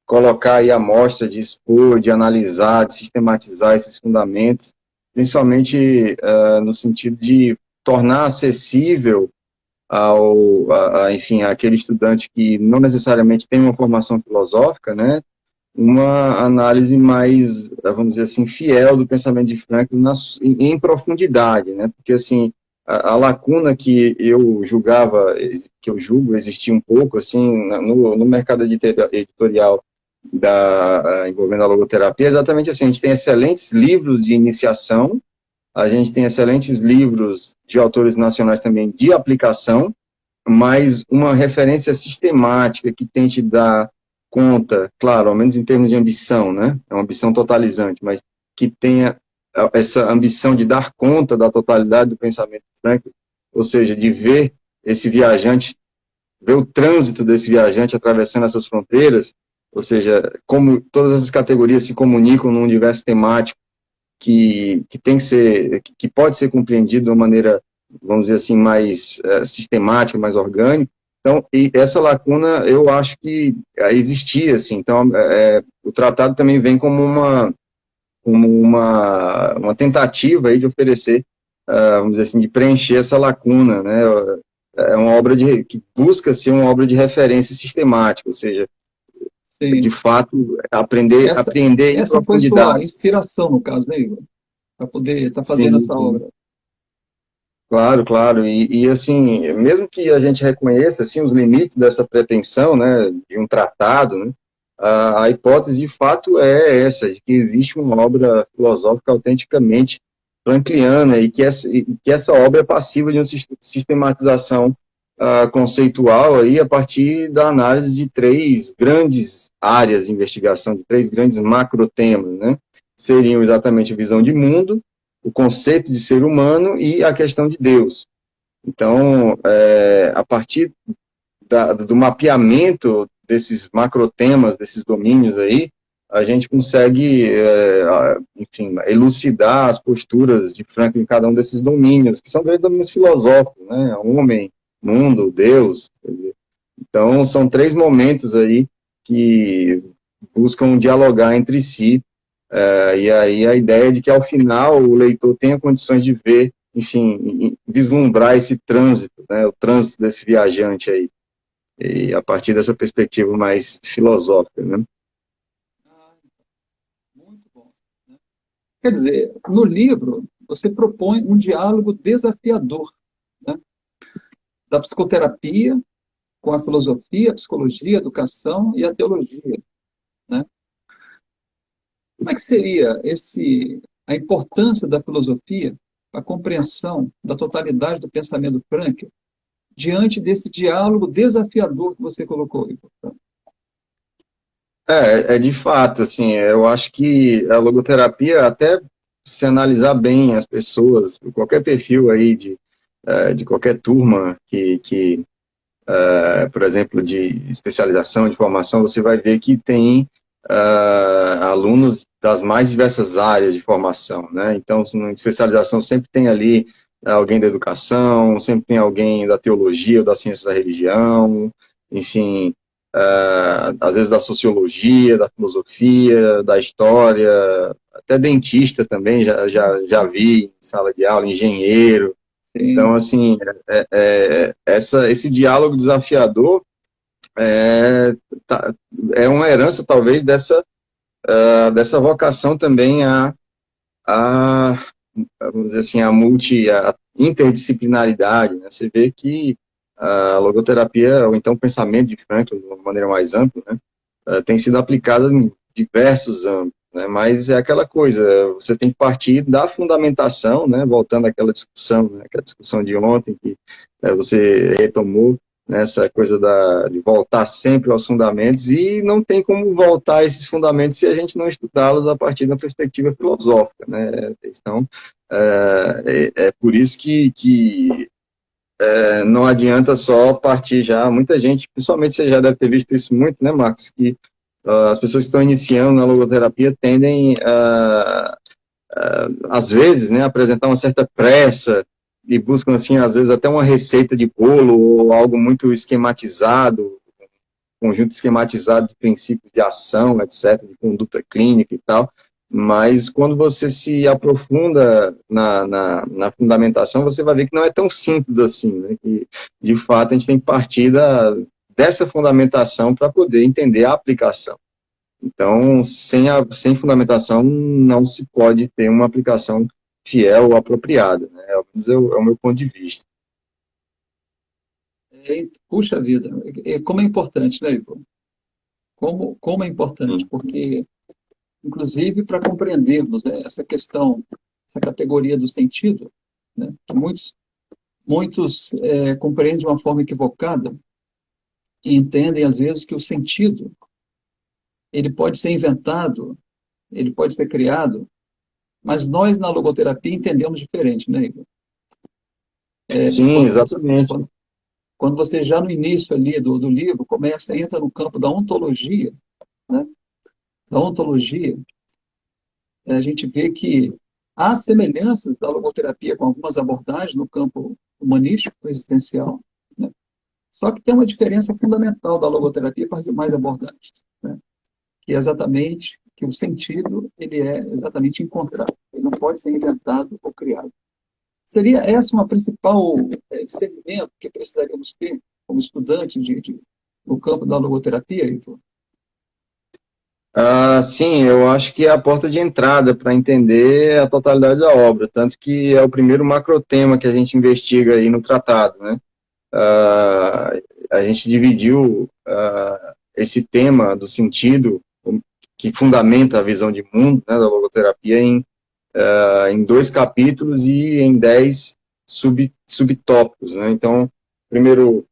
colocar aí a mostra, de expor, de analisar, de sistematizar esses fundamentos, principalmente no sentido de tornar acessível enfim, àquele estudante que não necessariamente tem uma formação filosófica, né, uma análise mais, vamos dizer assim, fiel do pensamento de Franklin em profundidade, né? Porque assim, a lacuna que eu julgava, que eu julgo existir um pouco assim no mercado editorial envolvendo a logoterapia, é exatamente assim, a gente tem excelentes livros de iniciação, a gente tem excelentes livros de autores nacionais também de aplicação, mas uma referência sistemática que tente dar conta, claro, ao menos em termos de ambição, né? É uma ambição totalizante, mas que tenha essa ambição de dar conta da totalidade do pensamento de Franklin, ou seja, de ver esse viajante, ver o trânsito desse viajante atravessando essas fronteiras, ou seja, como todas essas categorias se comunicam num universo temático que tem que ser, que pode ser compreendido de uma maneira vamos dizer assim, mais sistemática, mais orgânica. Então, e essa lacuna eu acho que existia, assim. Então, o tratado também vem como uma tentativa aí de oferecer, vamos dizer assim, de preencher essa lacuna, né? É uma obra que busca ser uma obra de referência sistemática, ou seja, de Sim. fato, aprender, Essa, aprender em essa foi sua profundidade. inspiração, no caso, né, Igor? Para poder estar fazendo Sim, essa sim. obra. Claro, claro, e assim, mesmo que a gente reconheça assim, os limites dessa pretensão, né, de um tratado, né, a hipótese de fato é essa, de que existe uma obra filosófica autenticamente frankliana e que essa obra é passível de uma sistematização conceitual aí a partir da análise de três grandes áreas de investigação, de três grandes macrotemas, né, seriam exatamente a visão de mundo, o conceito de ser humano e a questão de Deus. Então, a partir do mapeamento desses macrotemas, desses domínios aí, a gente consegue, enfim, elucidar as posturas de Franklin em cada um desses domínios, que são grandes domínios filosóficos, né? Homem, mundo, Deus. Quer dizer. Então, são três momentos aí que buscam dialogar entre si e aí a ideia de que, ao final, o leitor tenha condições de ver, enfim, vislumbrar esse trânsito, né, o trânsito desse viajante aí, e a partir dessa perspectiva mais filosófica, né? Ah, muito bom. Né? Quer dizer, no livro, você propõe um diálogo desafiador, né, da psicoterapia com a filosofia, a psicologia, a educação e a teologia. Né? Como é que seria a importância da filosofia, a compreensão da totalidade do pensamento Frankl, diante desse diálogo desafiador que você colocou, Igor? De fato, assim, eu acho que a logoterapia, até se analisar bem as pessoas, qualquer perfil aí de qualquer turma por exemplo, de especialização, de formação, você vai ver que tem alunos das mais diversas áreas de formação, né? Então, na especialização sempre tem ali alguém da educação, sempre tem alguém da teologia ou da ciência da religião, enfim, às vezes da sociologia, da filosofia, da história, até dentista também, já vi em sala de aula, engenheiro. Então, Sim, assim, esse diálogo desafiador é, tá- é uma herança, talvez, dessa vocação também a, vamos dizer assim, a interdisciplinaridade, né? Você vê que a logoterapia, ou então o pensamento de Franklin, de uma maneira mais ampla, né, tem sido aplicado em diversos âmbitos, né? Mas é aquela coisa, você tem que partir da fundamentação, né? Voltando àquela discussão, né? Aquela discussão de ontem que você retomou, né? Essa coisa de voltar sempre aos fundamentos, e não tem como voltar a esses fundamentos se a gente não estudá-los a partir da perspectiva filosófica, né? Então, é por isso que não adianta só partir já. Muita gente, principalmente você já deve ter visto isso muito, né, Marcos, que as pessoas que estão iniciando na logoterapia tendem, às vezes, né, a apresentar uma certa pressa e buscam, assim, às vezes até uma receita de bolo ou algo muito esquematizado, conjunto esquematizado de princípios de ação, etc., de conduta clínica e tal, mas quando você se aprofunda na fundamentação, você vai ver que não é tão simples assim, né? Que, de fato, a gente tem que partir dessa fundamentação para poder entender a aplicação. Então, sem fundamentação, não se pode ter uma aplicação fiel ou apropriada, né? É o meu ponto de vista. puxa vida, como é importante, né, Igor? Como é importante, porque, inclusive, para compreendermos, né, essa questão, essa categoria do sentido, né, que muitos compreendem de uma forma equivocada e entendem, às vezes, que o sentido ele pode ser inventado, ele pode ser criado, mas nós, na logoterapia, entendemos diferente, né, Igor? Sim, Quando você, exatamente. quando você já no início ali do livro entra no campo da ontologia, né, da ontologia, a gente vê que Há semelhanças da logoterapia com algumas abordagens no campo humanístico, existencial, né? Só que tem uma diferença fundamental da logoterapia para as demais abordagens, né? Que é exatamente que o sentido ele é exatamente encontrado, ele não pode ser inventado ou criado. Seria essa uma principal discernimento que precisaríamos ter como estudante no campo da logoterapia, Ivo? Sim, eu acho que é a porta de entrada para entender a totalidade da obra, tanto que é o primeiro macrotema que a gente investiga aí no tratado, né? Ah, a gente dividiu esse tema do sentido, que fundamenta a visão de mundo, né, da logoterapia, em 2 capítulos e em 10 subtópicos, né? Então, primeiro,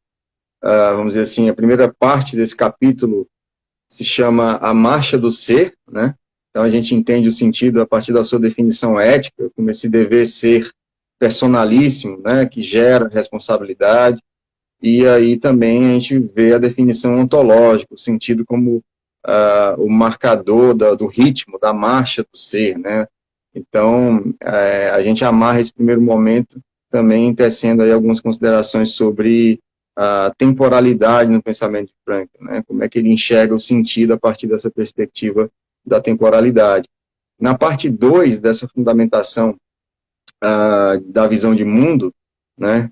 vamos dizer assim, a primeira parte desse capítulo se chama A Marcha do Ser, né? Então a gente entende o sentido a partir da sua definição ética, como esse dever ser personalíssimo, né, que gera responsabilidade, e aí também a gente vê a definição ontológica, o sentido como o marcador do ritmo, da marcha do ser, né? Então, a gente amarra esse primeiro momento também tecendo aí algumas considerações sobre a temporalidade no pensamento de Frankl, né? Como é que ele enxerga o sentido a partir dessa perspectiva da temporalidade. Na parte 2 dessa fundamentação da visão de mundo, né?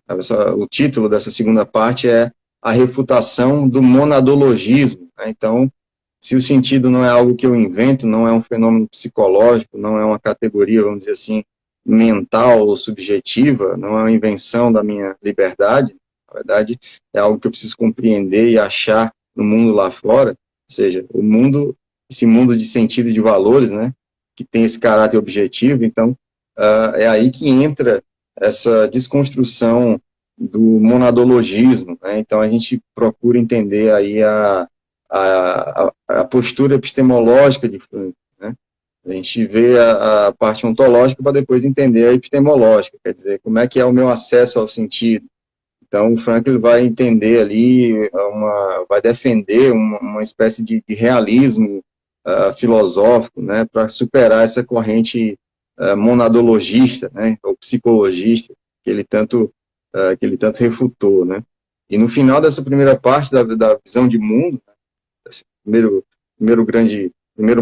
O título dessa segunda parte é a refutação do monadologismo, né? Então, se o sentido não é algo que eu invento, não é um fenômeno psicológico, não é uma categoria, vamos dizer assim, mental ou subjetiva, não é uma invenção da minha liberdade, na verdade, é algo que eu preciso compreender e achar no mundo lá fora, ou seja, o mundo, esse mundo de sentido e de valores, né, que tem esse caráter objetivo, então, é aí que entra essa desconstrução do monadologismo, né? Então a gente procura entender aí a postura epistemológica de Frankl, né? A gente vê a parte ontológica para depois entender a epistemológica, quer dizer, como é que é o meu acesso ao sentido. Então, o Frankl vai entender ali, vai defender uma espécie de realismo filosófico, né, para superar essa corrente monadologista, né, ou psicologista, que ele tanto refutou, né. E no final dessa primeira parte da visão de mundo, esse primeiro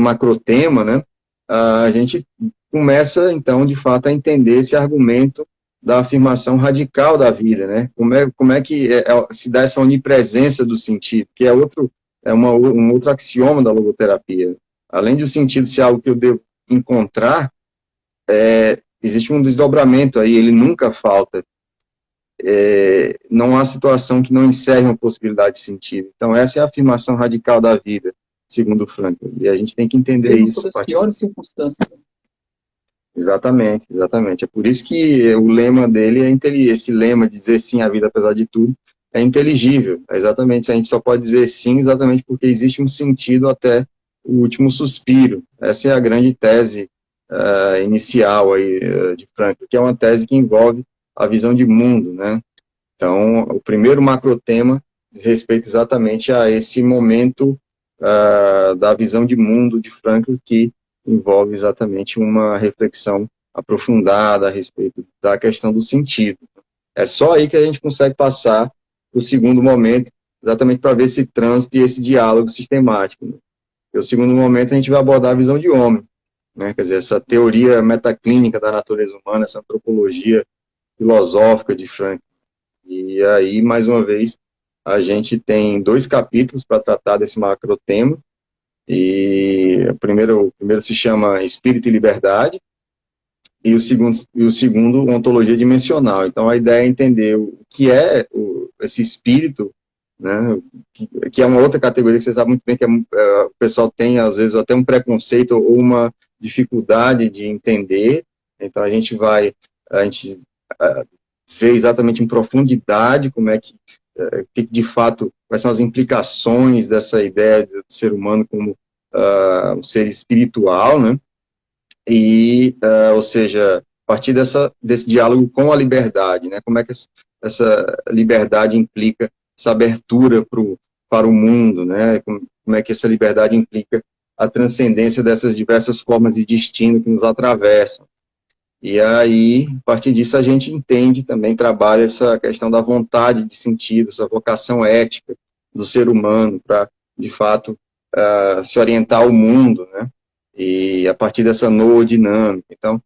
macrotema, né, a gente começa, então, de fato, a entender esse argumento da afirmação radical da vida, né? Como é que se dá essa onipresença do sentido, que um outro axioma da logoterapia. Além de o sentido ser algo que eu devo encontrar, existe um desdobramento aí, ele nunca falta. Não há situação que não encerre uma possibilidade de sentido. Então, essa é a afirmação radical da vida, segundo Frankl. E a gente tem que entender Mesmo isso. sob as piores circunstâncias. Exatamente, exatamente. É por isso que o lema dele esse lema de dizer sim à vida apesar de tudo, é inteligível. Exatamente, a gente só pode dizer sim exatamente porque existe um sentido até o último suspiro. Essa é a grande tese inicial aí, de Frankl, que é uma tese que envolve a visão de mundo, né? Então, o primeiro macrotema diz respeito exatamente a esse momento da visão de mundo de Frankl, que envolve exatamente uma reflexão aprofundada a respeito da questão do sentido. É só aí que a gente consegue passar o segundo momento, exatamente para ver esse trânsito e esse diálogo sistemático, né? E o segundo momento a gente vai abordar a visão de homem, né? Quer dizer, essa teoria metaclínica da natureza humana, essa antropologia filosófica de Frankl. E aí, mais uma vez, a gente tem 2 capítulos para tratar desse macrotema, e o primeiro se chama Espírito e Liberdade, e o segundo Ontologia Dimensional. Então, a ideia é entender o que é esse espírito, né, que é uma outra categoria que você sabe muito bem que o pessoal tem, às vezes, até um preconceito ou uma dificuldade de entender. Então, a gente vê exatamente em profundidade como é que de fato, quais são as implicações dessa ideia do ser humano como um ser espiritual, né? E, ou seja, a partir desse diálogo com a liberdade, né? Como é que essa liberdade implica essa abertura para o mundo, né? Como é que essa liberdade implica a transcendência dessas diversas formas de destino que nos atravessam. E aí, a partir disso, a gente entende também, trabalha essa questão da vontade de sentido, essa vocação ética do ser humano para, de fato, se orientar ao mundo, né? E a partir dessa noodinâmica. Então,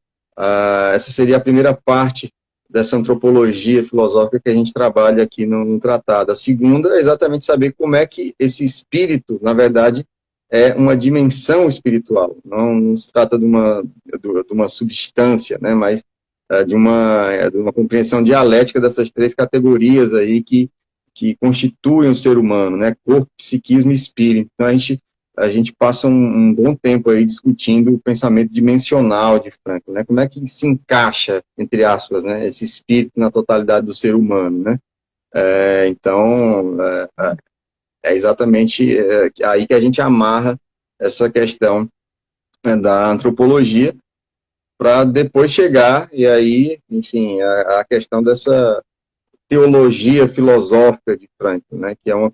essa seria a primeira parte dessa antropologia filosófica que a gente trabalha aqui no tratado. A segunda é exatamente saber como é que esse espírito, na verdade, é uma dimensão espiritual. Não se trata de uma substância, né, mas de uma compreensão dialética dessas três categorias aí que constituem o ser humano, né, corpo, psiquismo e espírito. Então, a gente passa um bom tempo aí discutindo o pensamento dimensional de Frankl, né? Como é que se encaixa, entre aspas, né, esse espírito na totalidade do ser humano, né? Então, exatamente aí que a gente amarra essa questão, né, da antropologia para depois chegar, e aí, enfim, a questão dessa teologia filosófica de Frankl, né, que é uma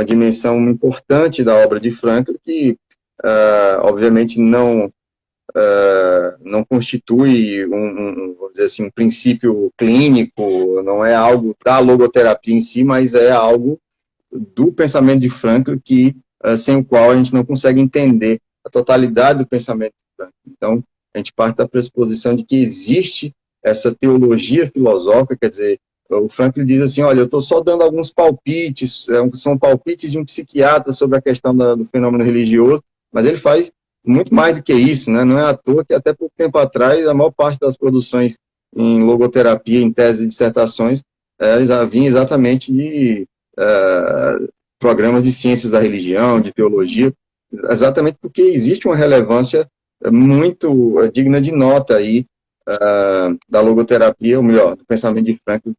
dimensão importante da obra de Frankl, que, obviamente, não constitui vamos dizer assim, um princípio clínico, não é algo da logoterapia em si, mas é algo do pensamento de Frankl sem o qual a gente não consegue entender a totalidade do pensamento de Frankl. Então, a gente parte da pressuposição de que existe essa teologia filosófica, quer dizer, o Frankl diz assim, olha, eu estou só dando alguns palpites, são palpites de um psiquiatra sobre a questão do fenômeno religioso, mas ele faz muito mais do que isso, né? Não é à toa que até pouco tempo atrás a maior parte das produções em logoterapia, em tese e dissertações, eles vinham exatamente de programas de ciências da religião, de teologia, exatamente porque existe uma relevância muito digna de nota aí da logoterapia, ou melhor, do pensamento de Frankl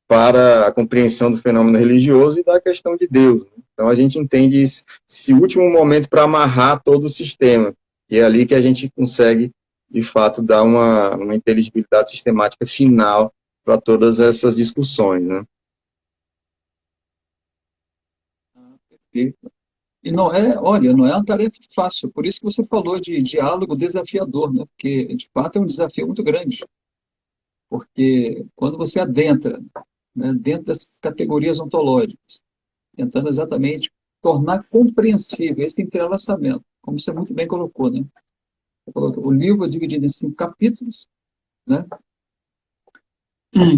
para a compreensão do fenômeno religioso e da questão de Deus. Então, a gente entende esse último momento para amarrar todo o sistema, e é ali que a gente consegue, de fato, dar uma inteligibilidade sistemática final para todas essas discussões, né? E não é, olha, não é uma tarefa fácil, por isso que você falou de diálogo desafiador, né? Porque, de fato, é um desafio muito grande. Porque quando você adentra, né, dentro das categorias ontológicas, tentando exatamente tornar compreensível esse entrelaçamento, como você muito bem colocou, né? Você falou que o livro é dividido em 5 capítulos, né?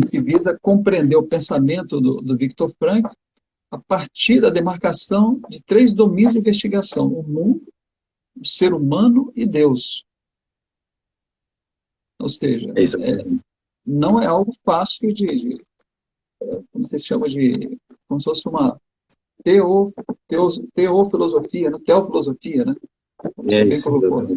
Que visa compreender o pensamento do Viktor Frankl a partir da demarcação de 3 domínios de investigação: o mundo, o ser humano e Deus. Ou seja, não é algo fácil como se chama como se fosse uma teofilosofia, né? Teofilosofia, né? Como você bem colocou,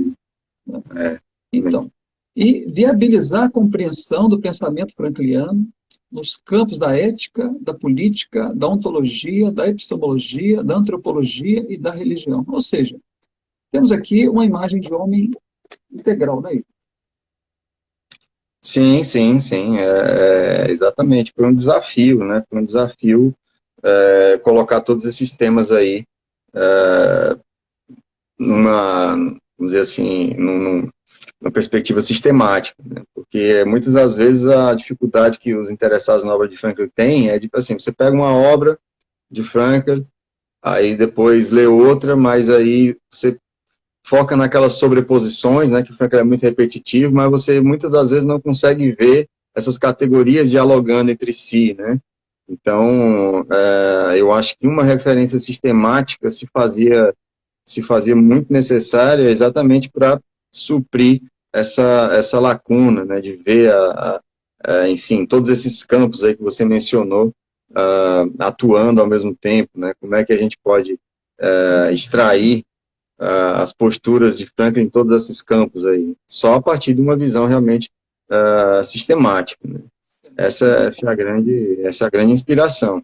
né? Então, e viabilizar a compreensão do pensamento frankliano nos campos da ética, da política, da ontologia, da epistemologia, da antropologia e da religião. Ou seja, temos aqui uma imagem de homem integral, né? Sim, sim, sim, exatamente. Foi um desafio, né? Foi um desafio colocar todos esses temas aí vamos dizer assim, numa perspectiva sistemática, né? Porque muitas das vezes a dificuldade que os interessados na obra de Frankl têm é, tipo assim, você pega uma obra de Frankl, aí depois lê outra, mas aí você foca naquelas sobreposições, né, que o Frankl é muito repetitivo, mas você muitas das vezes não consegue ver essas categorias dialogando entre si, né? Então, eu acho que uma referência sistemática se fazia muito necessária exatamente para suprir essa lacuna, né, de ver, enfim, todos esses campos aí que você mencionou atuando ao mesmo tempo, né, como é que a gente pode extrair as posturas de Frankl em todos esses campos aí, só a partir de uma visão realmente sistemática, né? Essa é a grande inspiração.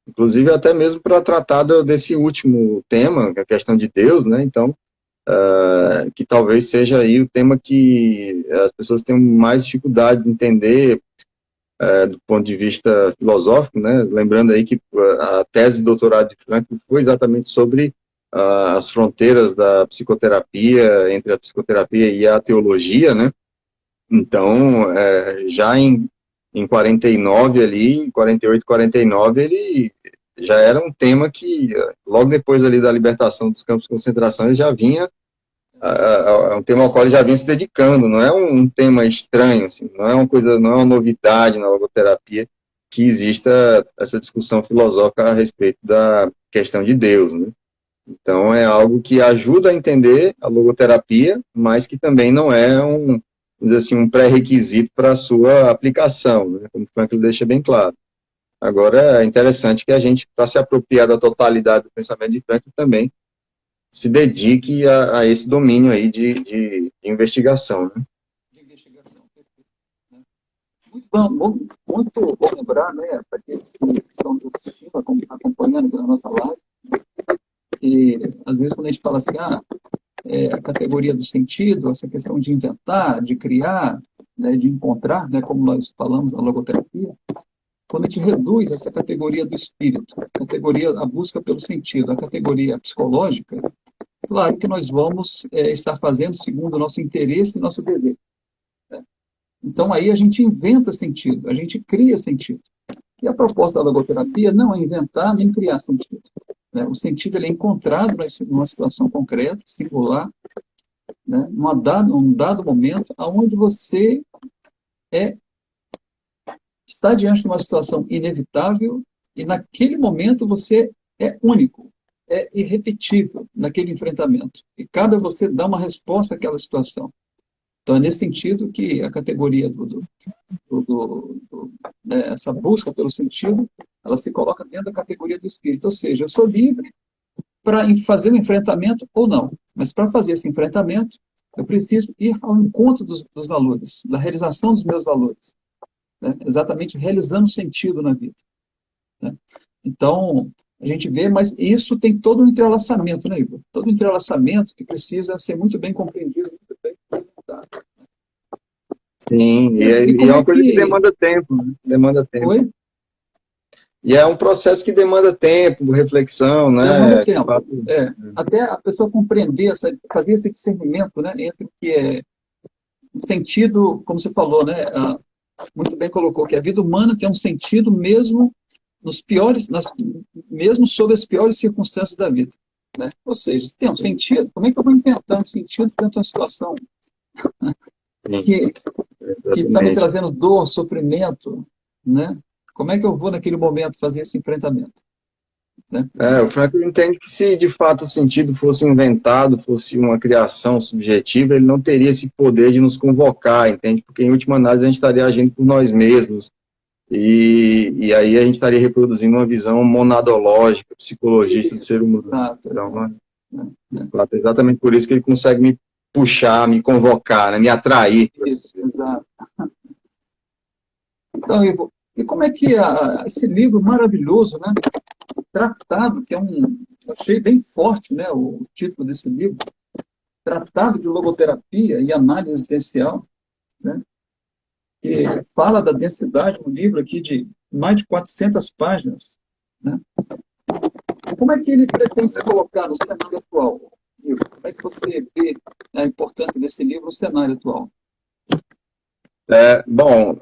Inclusive até mesmo para tratar desse último tema, a questão de Deus, né? Então, que talvez seja aí o tema que as pessoas tenham mais dificuldade de entender do ponto de vista filosófico, né? Lembrando aí que a tese de doutorado de Frankl foi exatamente sobre as fronteiras da psicoterapia, entre a psicoterapia e a teologia, né? Então, já em 49 ali, em 48, 49, ele já era um tema que, logo depois ali da libertação dos campos de concentração, ele já vinha, um tema ao qual ele já vinha se dedicando, não é um tema estranho, assim, não é uma coisa, não é uma novidade na logoterapia que exista essa discussão filosófica a respeito da questão de Deus, né? Então, é algo que ajuda a entender a logoterapia, mas que também não é vamos dizer assim, um pré-requisito para a sua aplicação, né? Como o Franklin deixa bem claro. Agora, é interessante que a gente, para se apropriar da totalidade do pensamento de Franklin, também se dedique a esse domínio aí de investigação, né? De investigação. Né? Muito bom, muito bom lembrar, né, para aqueles que estão nos assistindo, acompanhando aqui na nossa live, e às vezes quando a gente fala assim, a categoria do sentido, essa questão de inventar, de criar, né, de encontrar, né, como nós falamos na logoterapia, quando a gente reduz essa categoria do espírito, a busca pelo sentido, a categoria psicológica, claro que nós vamos estar fazendo segundo o nosso interesse e nosso desejo. Né? Então aí a gente inventa sentido, a gente cria sentido. E a proposta da logoterapia não é inventar nem criar sentido. Né? O sentido ele é encontrado numa situação concreta, singular, né? Num dado momento, onde você está diante de uma situação inevitável e naquele momento você é único, é irrepetível naquele enfrentamento. E cabe a você dar uma resposta àquela situação. Então, é nesse sentido que a categoria essa busca pelo sentido, ela se coloca dentro da categoria do espírito. Ou seja, eu sou livre para fazer um enfrentamento ou não. Mas para fazer esse enfrentamento, eu preciso ir ao encontro dos valores, da realização dos meus valores. Né? Exatamente realizando sentido na vida. Né? Então, a gente vê, mas isso tem todo um entrelaçamento, né, Ivo? Todo um entrelaçamento que precisa ser muito bem compreendido, muito bem implementado. Sim, e é uma coisa que demanda tempo, né? Demanda tempo. Oi? E é um processo que demanda tempo, reflexão, né? Demanda tempo. Até a pessoa compreender, fazer esse discernimento, né, entre o que é o sentido, como você falou, né, muito bem colocou, que a vida humana tem um sentido mesmo mesmo sob as piores circunstâncias da vida. Né? Ou seja, se tem um sentido, como é que eu vou inventar um sentido dentro de uma situação que está me trazendo dor, sofrimento, né? Como é que eu vou naquele momento fazer esse enfrentamento? Né? O Franklin entende que se de fato o sentido fosse inventado, fosse uma criação subjetiva, ele não teria esse poder de nos convocar, entende? Porque em última análise a gente estaria agindo por nós mesmos, e aí a gente estaria reproduzindo uma visão monadológica, psicologista do ser humano. Exato, então, é exatamente por isso que ele consegue me puxar, me convocar, né, me atrair. Isso, exato. Então, Ivo, e como é que esse livro maravilhoso, né? Tratado, que eu achei bem forte, né, o título desse livro, Tratado de Logoterapia e Análise Existencial, né, que fala da densidade, um livro aqui de mais de 400 páginas. Né? Como é que ele pretende se colocar no cenário atual? Como é que você vê a importância desse livro no cenário atual? Bom,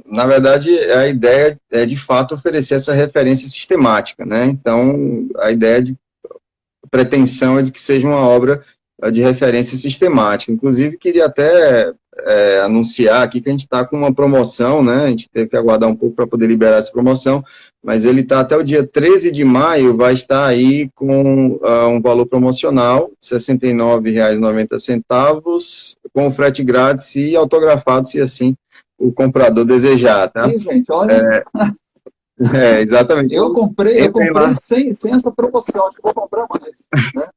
na verdade, a ideia é, de fato, oferecer essa referência sistemática, né? Então, a pretensão é de que seja uma obra de referência sistemática. Inclusive, queria até anunciar aqui que a gente está com uma promoção, né? A gente teve que aguardar um pouco para poder liberar essa promoção, mas ele está até o dia 13 de maio, vai estar aí com um valor promocional, R$ 69,90, com frete grátis e autografado, se assim o comprador desejar, tá? Sim, gente, olha... exatamente. Eu comprei sem essa promoção, acho que vou comprar mais. Né?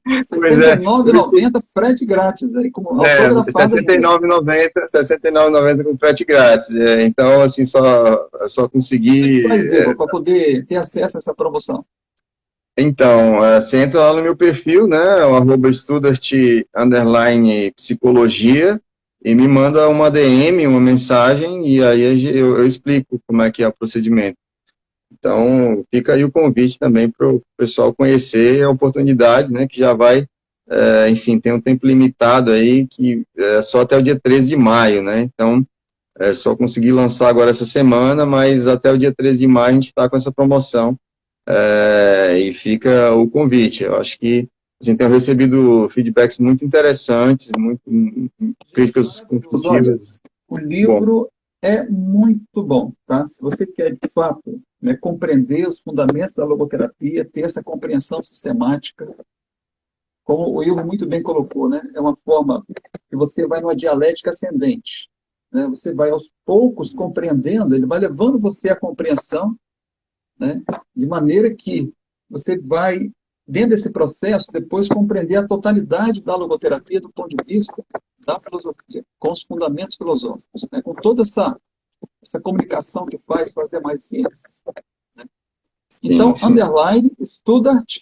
R$ 69,90, frete grátis, aí, como autografado. R$ 69,90 com frete grátis. Então, assim, só conseguir... para poder ter acesso a essa promoção. Então, você entra lá no meu perfil, né, o @studart_psicologia, e me manda uma DM, uma mensagem, e aí eu explico como é que é o procedimento. Então, fica aí o convite também para o pessoal conhecer a oportunidade, né, que já vai enfim, tem um tempo limitado aí, que é só até o dia 13 de maio, né? Então, só consegui lançar agora essa semana, mas até o dia 13 de maio a gente está com essa promoção, e fica o convite. Eu acho que a gente tem recebido feedbacks muito interessantes, Gente, críticas maravilhoso. Olha, construtivas. o Bom, livro é muito bom, tá? Se você quer, de fato, né, compreender os fundamentos da logoterapia, ter essa compreensão sistemática, como o Ivo muito bem colocou, né? É uma forma que você vai numa dialética ascendente, né? Você vai aos poucos compreendendo, ele vai levando você à compreensão, né? De maneira que você vai, dentro desse processo, depois compreender a totalidade da logoterapia do ponto de vista da filosofia, com os fundamentos filosóficos, né? Com toda essa comunicação que faz com as demais ciências. Né? sim, Então, sim. underline, Studart,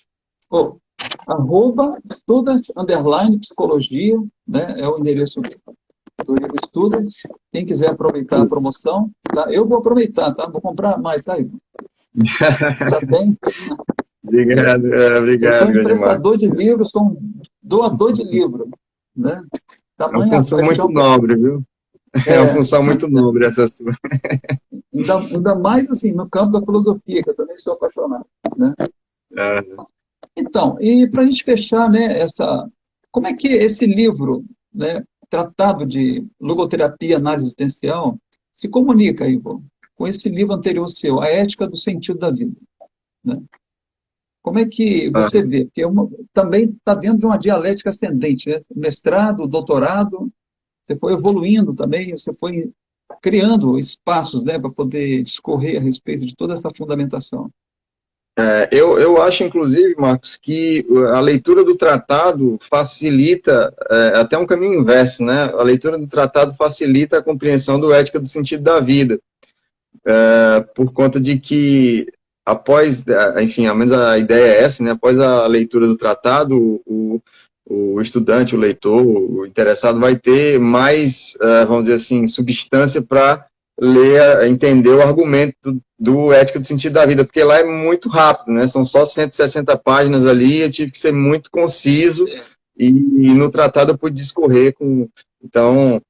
ou Studart, underline, psicologia, né? É o endereço do livro Studart. Quem quiser aproveitar a Isso. promoção, tá? Eu vou aproveitar, tá? Vou comprar mais, tá, Ivo? Já tem. Obrigado, Eu sou obrigado, Gordimar. emprestador de livros, sou um doador de livro, né? É uma Tamanha a função muito paixão que eu nobre, viu? É uma é, função muito nobre essa sua. ainda mais assim no campo da filosofia, que eu também sou apaixonado, né? Ah, Então, e para a gente fechar, né, como é que esse livro, né, tratado de logoterapia e análise existencial, se comunica, Ivo, com esse livro anterior seu, A Ética do Sentido da Vida, né? Como é que ah, você vê? Porque também está dentro de uma dialética ascendente, né? Mestrado, doutorado, você foi evoluindo também, você foi criando espaços, né, para poder discorrer a respeito de toda essa fundamentação. eu acho, inclusive, Marcos, que a leitura do tratado facilita até um caminho inverso, né? A leitura do tratado facilita a compreensão do ética do sentido da vida, por conta de que, após, enfim, ao menos a ideia é essa, né? Após a leitura do tratado, o estudante, o leitor, o interessado vai ter mais, vamos dizer assim, substância para ler, entender o argumento do Ética do Sentido da Vida, porque lá é muito rápido, né? São só 160 páginas ali, eu tive que ser muito conciso e no tratado eu pude discorrer com... Então,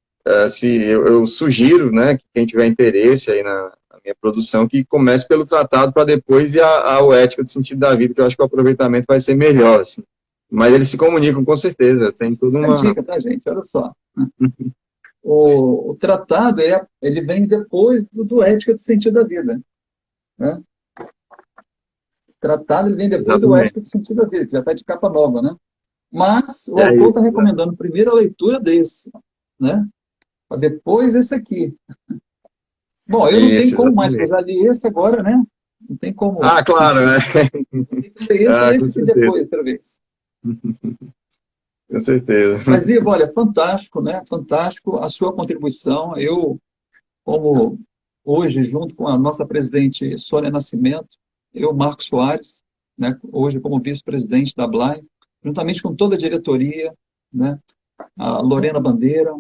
se eu sugiro, né, que quem tiver interesse aí na minha produção, que comece pelo tratado para depois ir ao Ética do Sentido da Vida, que eu acho que o aproveitamento vai ser melhor, assim. Mas eles se comunicam com certeza, tem toda Isso é uma... dica, tá, gente? Olha só. O tratado ele vem depois do Ética do Sentido da Vida. Né? O tratado ele vem depois do Exatamente. Ética do Sentido da Vida, que já está de capa nova. Né? Mas o É autor isso, está né? recomendando primeiro a leitura desse, né? Para depois esse aqui. Bom, eu não tenho Isso, como mais, que eu exatamente. já li esse agora, né? Não tem como. Ah, claro, né? Tem que ler esse e Ah, com esse aqui certeza, depois, outra vez. com certeza. Mas, Ivo, olha, fantástico, né? Fantástico a sua contribuição. Eu, como hoje, junto com a nossa presidente Sônia Nascimento, eu, Marcos Soares, né, hoje como vice-presidente da BLAI, juntamente com toda a diretoria, né, a Lorena Bandeira,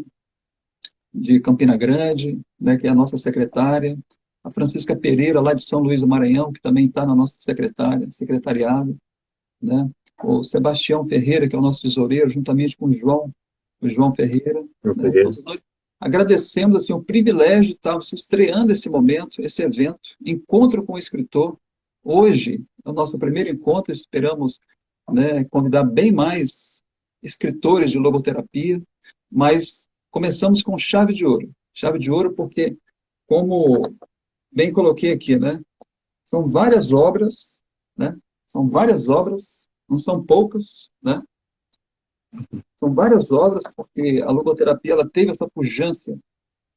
de Campina Grande, né, que é a nossa secretária, a Francisca Pereira, lá de São Luís do Maranhão, que também está na nossa secretariado, né, o Sebastião Ferreira, que é o nosso tesoureiro, juntamente com o João Ferreira, Com né, certeza. todos nós agradecemos assim, o privilégio de estarmos estreando esse momento, esse evento, encontro com o escritor. Hoje é o nosso primeiro encontro, esperamos, né, convidar bem mais escritores de logoterapia, mas começamos com chave de ouro. Chave de ouro porque, como bem coloquei aqui, né, são várias obras, né, são várias obras, não são poucas, né, são várias obras, porque a logoterapia ela teve essa pujança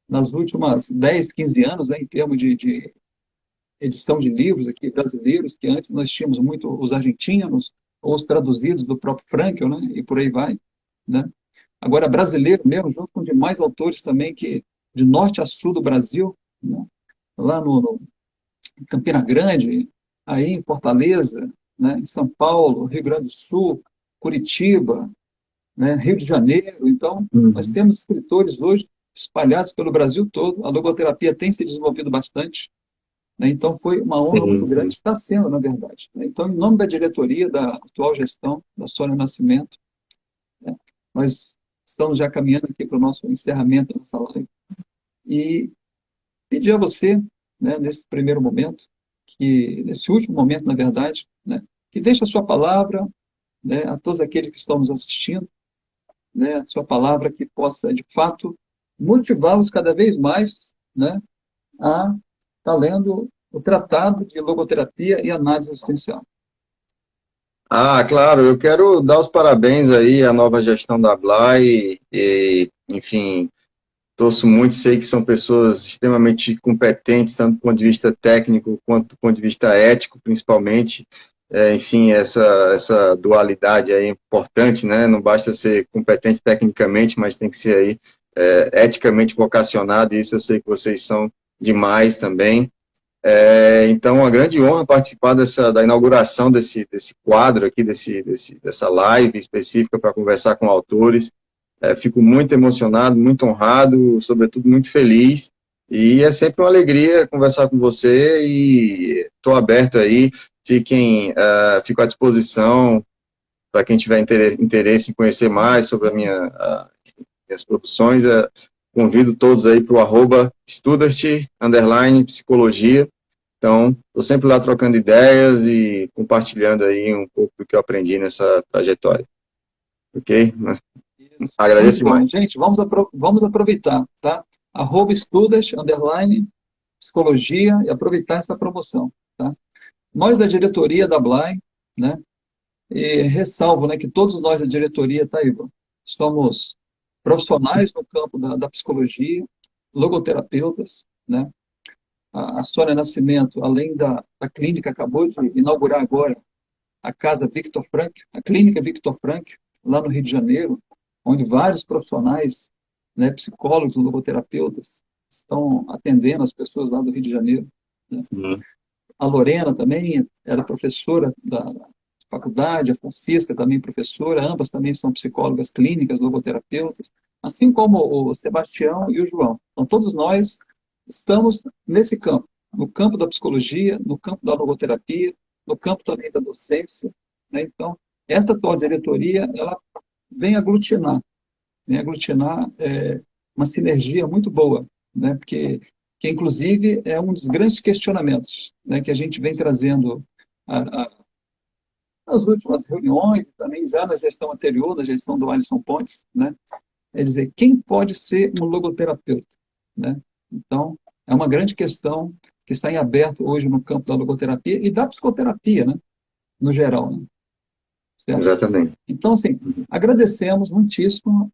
nas últimas 10, 15 anos, né, em termos de edição de livros aqui brasileiros, que antes nós tínhamos muito os argentinos, ou os traduzidos do próprio Frankl, né, e por aí vai. Né? Agora, brasileiro mesmo, junto com demais autores também, que de norte a sul do Brasil, né, lá no Campina Grande, aí em Fortaleza, né, em São Paulo, Rio Grande do Sul, Curitiba, né, Rio de Janeiro. Então, nós Uhum. temos escritores hoje espalhados pelo Brasil todo. A logoterapia tem se desenvolvido bastante. Né, então, foi uma honra muito Sim, grande, sim. está sendo, na verdade. Né. Então, em nome da diretoria, da atual gestão, da Sônia Nascimento, né? Nós estamos já caminhando aqui para o nosso encerramento da nossa live. E pedir a você, né, nesse primeiro momento, nesse último momento, na verdade, né, que deixe a sua palavra, né, a todos aqueles que estão nos assistindo, né, a sua palavra que possa, de fato, motivá-los cada vez mais, né, a estar lendo o Tratado de Logoterapia e Análise Existencial. Ah, claro, eu quero dar os parabéns aí à nova gestão da Blay enfim, torço muito, sei que são pessoas extremamente competentes, tanto do ponto de vista técnico quanto do ponto de vista ético, principalmente. Enfim, essa dualidade aí é importante, né? Não basta ser competente tecnicamente, mas tem que ser aí eticamente vocacionado, e isso eu sei que vocês são demais também. Então, uma grande honra participar da inauguração desse quadro aqui, dessa live específica para conversar com autores. Fico muito emocionado, muito honrado, sobretudo muito feliz. E é sempre uma alegria conversar com você e estou aberto aí. Fico à disposição para quem tiver interesse em conhecer mais sobre minhas produções. Convido todos aí para o @studart_psicologia. Então, estou sempre lá trocando ideias e compartilhando aí um pouco do que eu aprendi nessa trajetória. Ok? Isso. Muito Agradeço bom. demais. Gente, vamos aproveitar, tá? @studas_psicologia e aproveitar essa promoção, tá? Nós da diretoria da Blay, né? E ressalvo, né, que todos nós da diretoria, tá, Ivan? Somos profissionais no campo da psicologia, logoterapeutas, né? A Sônia Nascimento, além da clínica, acabou de inaugurar agora a Casa Victor Frank, a Clínica Victor Frank, lá no Rio de Janeiro, onde vários profissionais, né, psicólogos, logoterapeutas, estão atendendo as pessoas lá do Rio de Janeiro, né? Sim. A Lorena também era professora da faculdade, a Francisca também professora, ambas também são psicólogas clínicas, logoterapeutas, assim como o Sebastião e o João. Então, todos nós estamos nesse campo, no campo da psicologia, no campo da logoterapia, no campo também da docência, né? Então, essa atual diretoria, ela vem aglutinar, uma sinergia muito boa, né? Porque que inclusive é um dos grandes questionamentos, né, que a gente vem trazendo nas últimas reuniões, também já na gestão anterior, na gestão do Alisson Pontes, né? É dizer, quem pode ser um logoterapeuta, né? Então, é uma grande questão que está em aberto hoje no campo da logoterapia e da psicoterapia, né? No geral, né? Certo? Exatamente. Então, assim, agradecemos muitíssimo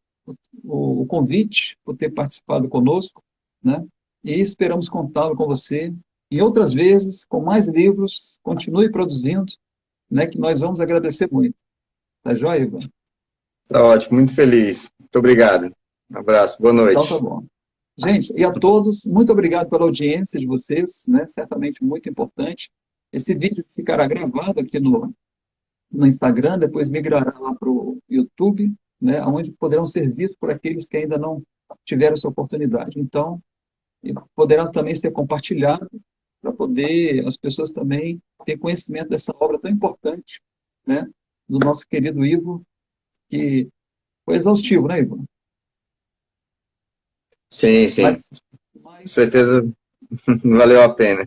o convite por ter participado conosco, né? E esperamos contá-lo com você em outras vezes, com mais livros. Continue produzindo, né? Que nós vamos agradecer muito. Tá joia, Ivan? Tá ótimo, muito feliz. Muito obrigado. Um abraço, boa Então tá noite. bom. Gente, e a todos, muito obrigado pela audiência de vocês, né? Certamente muito importante. Esse vídeo ficará gravado aqui no Instagram, depois migrará lá para o YouTube, né? Onde poderão ser vistos por aqueles que ainda não tiveram essa oportunidade. Então, e poderá também ser compartilhado para poder as pessoas também ter conhecimento dessa obra tão importante, né? Do nosso querido Ivo, que foi exaustivo, né, Ivo? Sim, sim. Mas, Com mas certeza valeu a pena.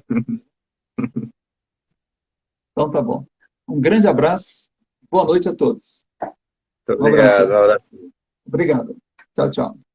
então tá bom. Um grande abraço. Boa noite a todos. Muito Um abraço. obrigado, um abraço. Obrigado. Tchau, tchau.